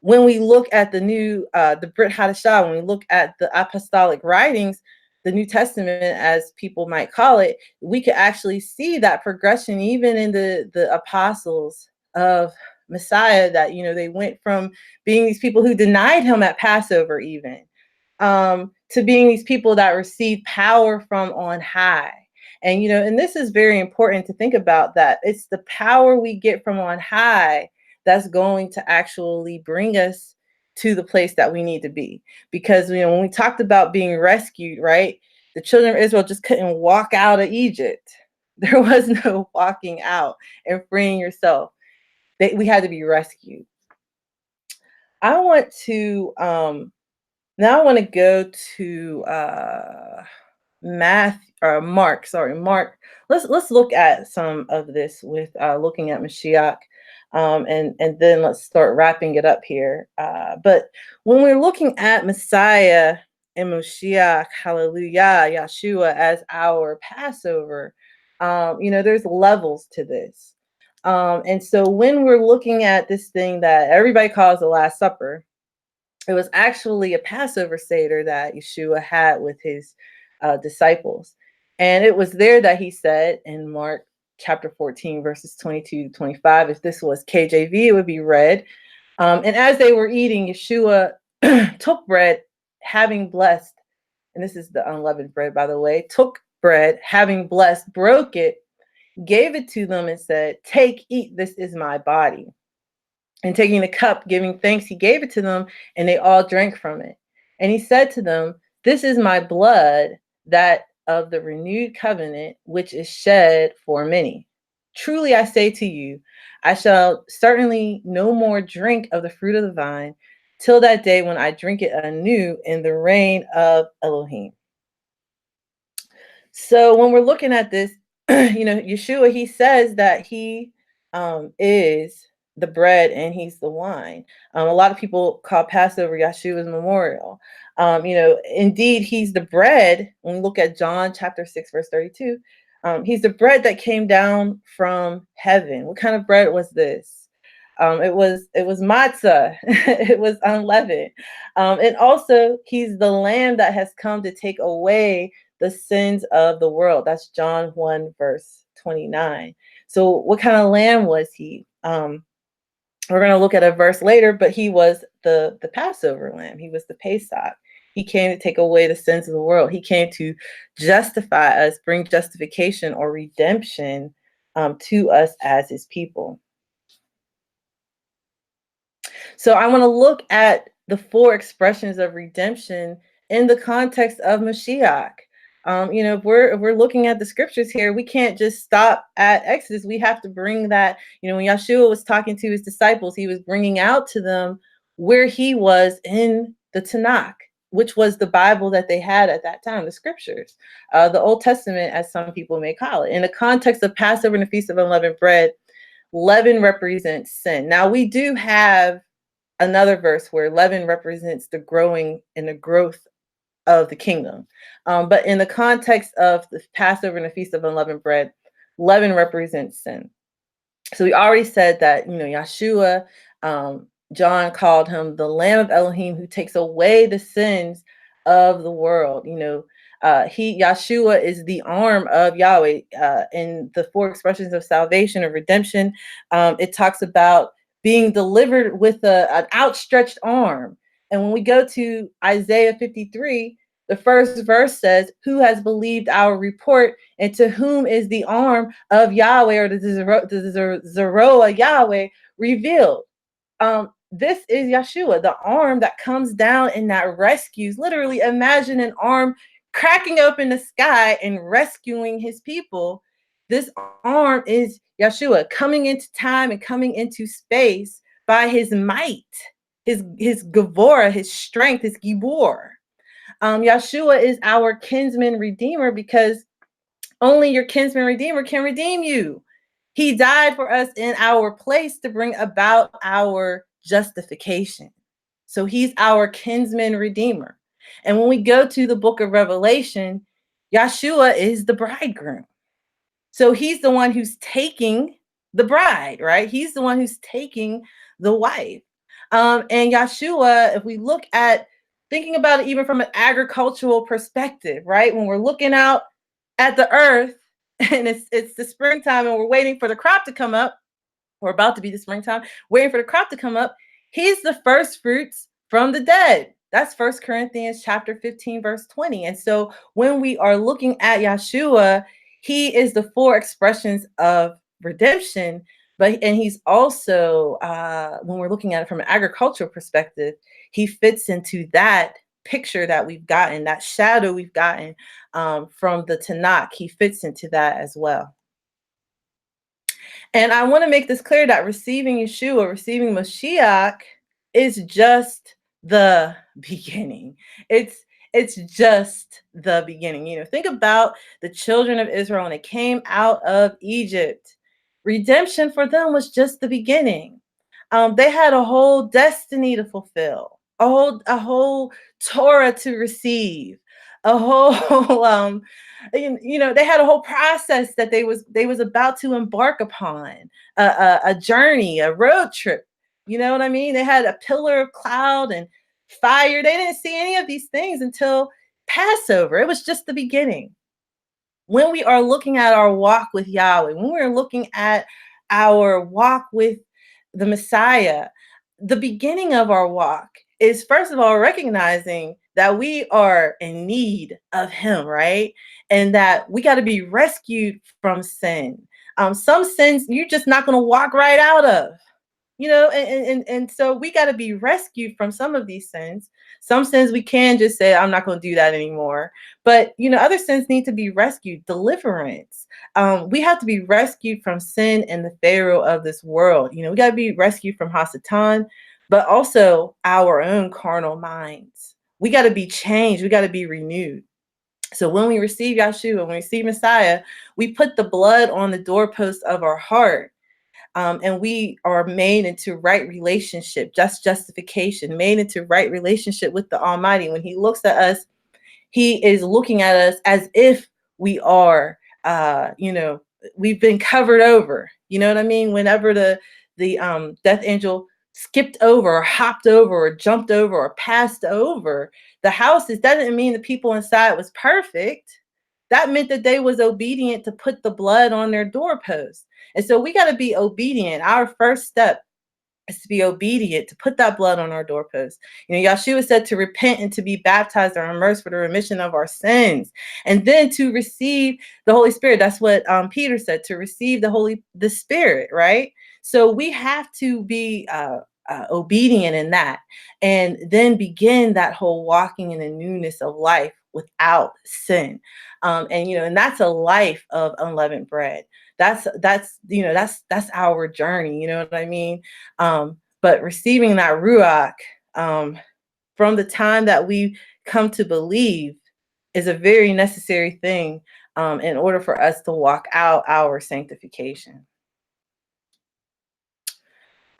when we look at the new, the Brit Hadashah, when we look at the apostolic writings, the New Testament, as people might call it, we could actually see that progression even in the apostles of Messiah, that, they went from being these people who denied him at Passover, even to being these people that received power from on high. And this is very important to think about, that it's the power we get from on high that's going to actually bring us to the place that we need to be. Because, when we talked about being rescued, right? The children of Israel just couldn't walk out of Egypt. There was no walking out and freeing yourself. We had to be rescued. I want to now I want to go to Mark. Let's look at some of this with looking at Mashiach, and then let's start wrapping it up here. But when we're looking at Messiah and Mashiach, hallelujah, Yeshua as our Passover, there's levels to this. And so when we're looking at this thing that everybody calls the Last Supper, it was actually a Passover Seder that Yeshua had with his disciples. And it was there that he said in Mark chapter 14, verses 22 to 25, if this was KJV, it would be read. And as they were eating, Yeshua took bread, having blessed, and this is the unleavened bread, by the way, took bread, having blessed, broke it, gave it to them and said, "Take, eat, this is my body." And taking the cup, giving thanks, he gave it to them, and they all drank from it. And he said to them, "This is my blood, that of the renewed covenant, which is shed for many. Truly I say to you, I shall certainly no more drink of the fruit of the vine till that day when I drink it anew in the reign of Elohim." So when we're looking at this, Yeshua, he says that he is the bread and he's the wine. A lot of people call Passover Yeshua's memorial. Indeed, he's the bread. When we look at John chapter 6, verse 32, he's the bread that came down from heaven. What kind of bread was this? It was matzah. It was unleavened. And also, he's the lamb that has come to take away the sins of the world. That's John 1, verse 29. So what kind of lamb was he? We're going to look at a verse later, but he was the Passover lamb. He was the Pesach. He came to take away the sins of the world. He came to justify us, bring justification or redemption to us as his people. So I want to look at the four expressions of redemption in the context of Mashiach. If we're looking at the scriptures here, we can't just stop at Exodus. We have to bring that, when Yeshua was talking to his disciples, he was bringing out to them where he was in the Tanakh, which was the Bible that they had at that time, the scriptures, the Old Testament, as some people may call it. In the context of Passover and the Feast of Unleavened Bread, leaven represents sin. Now, we do have another verse where leaven represents the growing and the growth of the kingdom. But in the context of the Passover and the Feast of Unleavened Bread, leaven represents sin. So we already said that, Yeshua, John called him the Lamb of Elohim who takes away the sins of the world. Yeshua is the arm of Yahweh. In the four expressions of salvation or redemption, it talks about being delivered with an outstretched arm. And when we go to Isaiah 53, the first verse says, "Who has believed our report, and to whom is the arm of Yahweh, or the Zeroah Yahweh revealed?" This is Yeshua, the arm that comes down and that rescues. Literally, imagine an arm cracking open the sky and rescuing his people. This arm is Yeshua coming into time and coming into space by his might, his Gevurah, his strength, his Gibor. Yeshua is our kinsman redeemer, because only your kinsman redeemer can redeem you. He died for us in our place to bring about our justification. So he's our kinsman redeemer. And when we go to the book of Revelation, Yeshua is the bridegroom. So he's the one who's taking the bride, right? He's the one who's taking the wife. And Yeshua, if we look at thinking about it even from an agricultural perspective, right? When we're looking out at the earth and it's the springtime and we're waiting for the crop to come up, or about to be the springtime, waiting for the crop to come up, he's the first fruits from the dead. That's First Corinthians chapter 15, verse 20. And so when we are looking at Yeshua, he is the four expressions of redemption, but and he's also when we're looking at it from an agricultural perspective, he fits into that picture that we've gotten, that shadow we've gotten from the Tanakh. He fits into that as well. And I want to make this clear that receiving Yeshua, receiving Mashiach, is just the beginning. It's just the beginning. Think about the children of Israel when they came out of Egypt. Redemption for them was just the beginning. They had a whole destiny to fulfill, a whole Torah to receive, a whole they had a whole process that they was about to embark upon, a journey, a road trip. You know what I mean? They had a pillar of cloud and fire. They didn't see any of these things until Passover. It was just the beginning. When we are looking at our walk with Yahweh, when we're looking at our walk with the Messiah, the beginning of our walk is, first of all, recognizing that we are in need of him, right? And that we got to be rescued from sin. Some sins you're just not going to walk right out of. And so we got to be rescued from some of these sins. Some sins we can just say, I'm not going to do that anymore. But other sins need to be rescued. Deliverance. We have to be rescued from sin and the Pharaoh of this world. We got to be rescued from Hasatan, but also our own carnal minds. We got to be changed. We got to be renewed. So when we receive Yeshua, when we receive Messiah, we put the blood on the doorpost of our heart. And we are made into right relationship, just justification, made into right relationship with the Almighty. When he looks at us, he is looking at us as if we are, we've been covered over. You know what I mean? Whenever the death angel skipped over or hopped over or jumped over or passed over the houses, that didn't mean the people inside was perfect. That meant that they was obedient to put the blood on their doorpost. And so we got to be obedient. Our first step is to be obedient, to put that blood on our doorpost. Yeshua said to repent and to be baptized or immersed for the remission of our sins, and then to receive the Holy Spirit. That's what Peter said, to receive the Spirit, right? So we have to be obedient in that, and then begin that whole walking in the newness of life without sin. And that's a life of unleavened bread. That's our journey. You know what I mean? But receiving that ruach from the time that we come to believe is a very necessary thing in order for us to walk out our sanctification.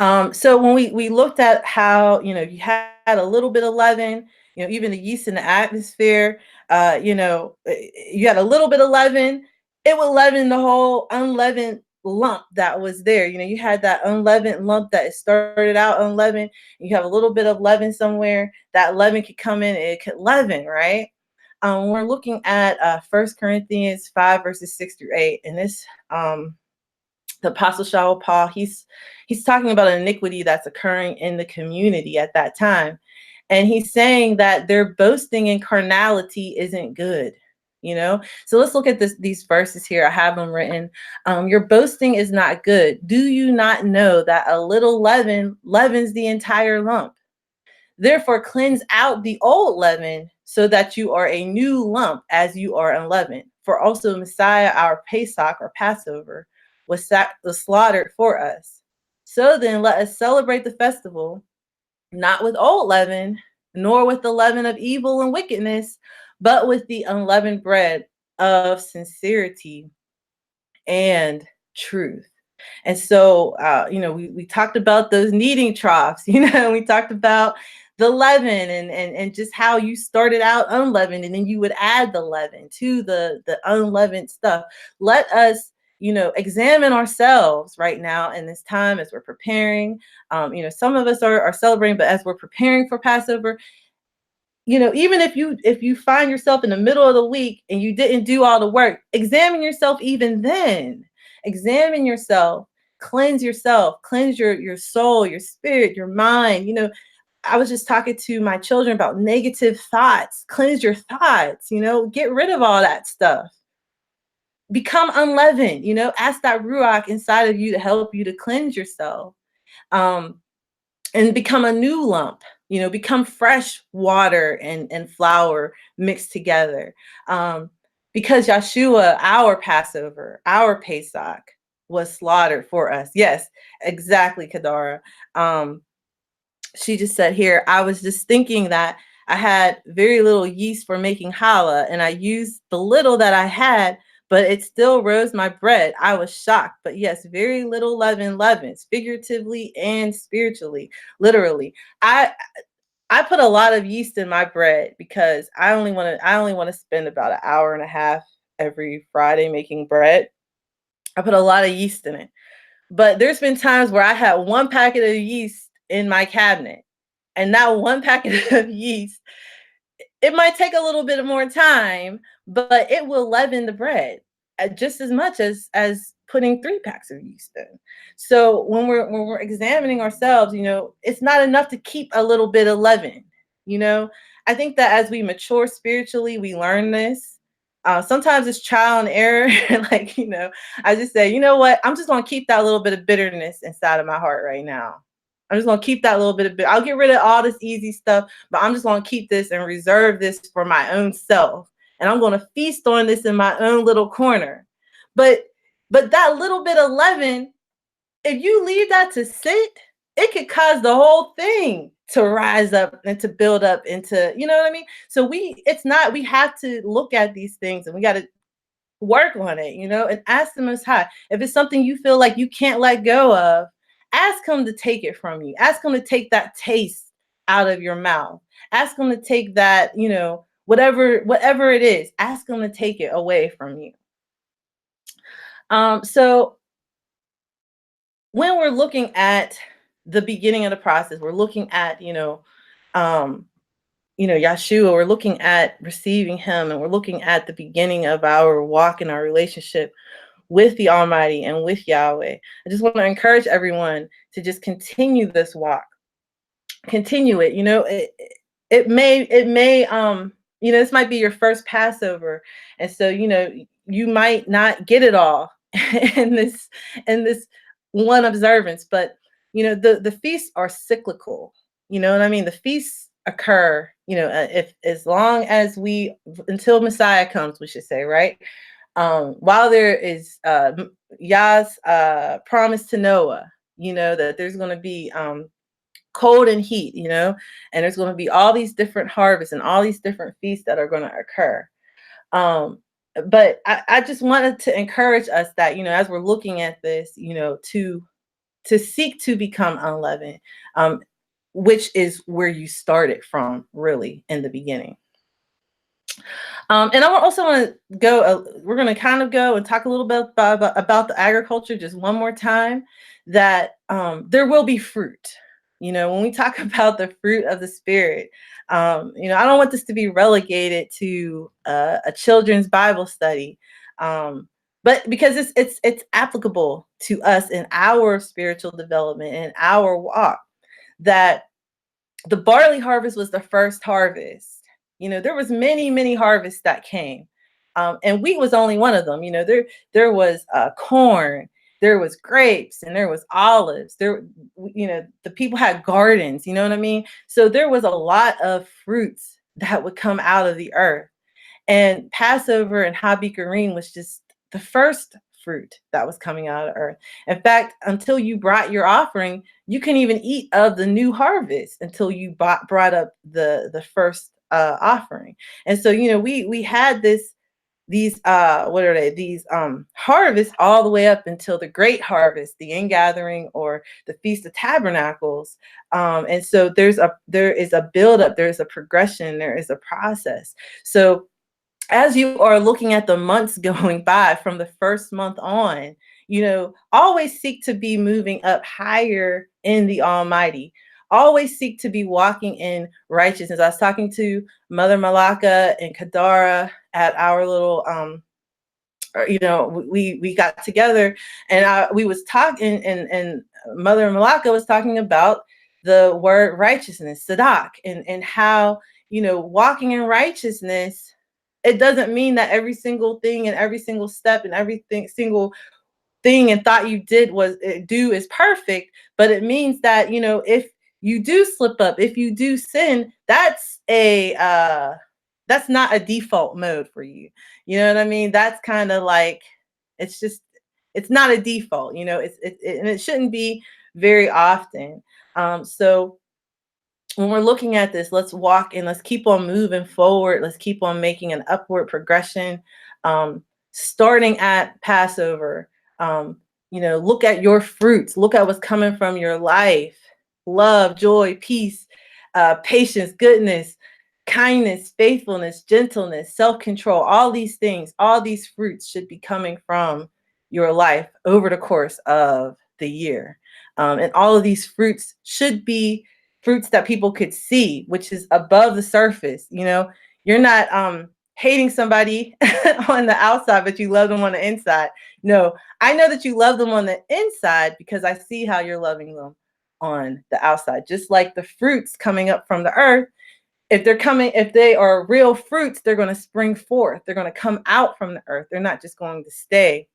So when we looked at how you had a little bit of leaven, even the yeast in the atmosphere, you had a little bit of leaven, it would leaven the whole unleavened lump that was there. You had that unleavened lump that started out unleavened. You have a little bit of leaven somewhere. That leaven could come in, it could leaven, right? We're looking at 1 Corinthians 5 verses 6-8, and this the Apostle Shaul Paul, he's talking about an iniquity that's occurring in the community at that time. And he's saying that their boasting in carnality isn't good. So let's look at these verses here. I have them written. Your boasting is not good. Do you not know that a little leaven leavens the entire lump? Therefore, cleanse out the old leaven so that you are a new lump as you are unleavened. For also Messiah, our Pesach or Passover, was slaughtered for us. So then let us celebrate the festival, not with old leaven, nor with the leaven of evil and wickedness, but with the unleavened bread of sincerity and truth. And so, we talked about those kneading troughs, we talked about the leaven and just how you started out unleavened, and then you would add the leaven to the unleavened stuff. Let us, examine ourselves right now in this time as we're preparing. Some of us are celebrating, but as we're preparing for Passover, even if you find yourself in the middle of the week and you didn't do all the work, examine yourself even then. Examine yourself, cleanse your soul, your spirit, your mind. I was just talking to my children about negative thoughts. Cleanse your thoughts, get rid of all that stuff. Become unleavened, ask that ruach inside of you to help you to cleanse yourself. And become a new lump, become fresh water and flour mixed together. Because Yeshua, our Passover, our Pesach, was slaughtered for us. Yes, exactly, Kadara. She just said here, I was just thinking that I had very little yeast for making challah, and I used the little that I had, but it still rose my bread. I was shocked. But yes, very little leaven leavens, figuratively and spiritually, literally. I put a lot of yeast in my bread because I only want to spend about an hour and a half every Friday making bread. I put a lot of yeast in it. But there's been times where I had one packet of yeast in my cabinet, and that one packet of yeast, it might take a little bit more time, but it will leaven the bread just as much as putting 3 packs of yeast in. So when we're examining ourselves, it's not enough to keep a little bit of leaven. I think that as we mature spiritually, we learn this. Sometimes it's trial and error. Like, I just say, you know what? I'm just going to keep that little bit of bitterness inside of my heart right now. I'm just going to keep that little bit of I'll get rid of all this easy stuff, but I'm just going to keep this and reserve this for my own self. And I'm going to feast on this in my own little corner. But that little bit of leaven, if you leave that to sit, it could cause the whole thing to rise up and to build up into, you know what I mean? So we have to look at these things, and we got to work on it, and ask the Most High. If it's something you feel like you can't let go of, ask him to take it from you. Ask him to take that taste out of your mouth. Ask him to take that, whatever it is, ask him to take it away from you. So when we're looking at the beginning of the process, we're looking at, Yeshua, we're looking at receiving him, and we're looking at the beginning of our walk in our relationship with the Almighty and with Yahweh. I just want to encourage everyone to just continue this walk. Continue it. It may this might be your first Passover, and so you might not get it all in this one observance, but the feasts are cyclical. You know what I mean? The feasts occur, if as long as until Messiah comes, we should say, right? While there is Yah's promise to Noah, that there's going to be cold and heat, and there's going to be all these different harvests and all these different feasts that are going to occur. But I just wanted to encourage us that, as we're looking at this, to seek to become unleavened, which is where you started from, really, in the beginning. And I also want to go, we're going to kind of go and talk a little bit about the agriculture just one more time, that there will be fruit. When we talk about the fruit of the Spirit, I don't want this to be relegated to a children's Bible study, but because it's applicable to us in our spiritual development and our walk, that the barley harvest was the first harvest. There was many harvests that came, and wheat was only one of them. There was corn, there was grapes, and there was olives. The people had gardens. You know what I mean? So there was a lot of fruits that would come out of the earth, and Passover and Habikarim was just the first fruit that was coming out of earth. In fact, until you brought your offering, you couldn't even eat of the new harvest until you brought up the first offering. And so we had these harvests all the way up until the great harvest, the ingathering, or the Feast of Tabernacles. And so there is a buildup, there is a progression, there is a process. So as you are looking at the months going by from the first month on, always seek to be moving up higher in the Almighty. always seek to be walking in righteousness. I was talking to Mother Malaka and Kadara at our little we got together, and we was talking, and Mother Malaka was talking about the word righteousness, sadak, and how, walking in righteousness, it doesn't mean that every single thing and every single step and everything single thing and thought you did was do is perfect, but it means that, if you do slip up, if you do sin, that's not a default mode for you. You know what I mean? That's kind of like, it's just, it's not a default, and it shouldn't be very often. So when we're looking at this, let's walk and let's keep on moving forward. Let's keep on making an upward progression. Um, Starting at Passover, look at your fruits. Look at what's coming from your life: love, joy, peace, patience, goodness, kindness, faithfulness, gentleness, self-control. All these things, all these fruits should be coming from your life over the course of the year. And all of these fruits should be fruits that people could see, which is above the surface. You're not hating somebody on the outside, but you love them on the inside. No, I know that you love them on the inside because I see how you're loving them on the outside. Just like the fruits coming up from the earth, if they are real fruits, they're going to spring forth. They're going to come out from the earth. They're not just going to stay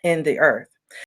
in the earth.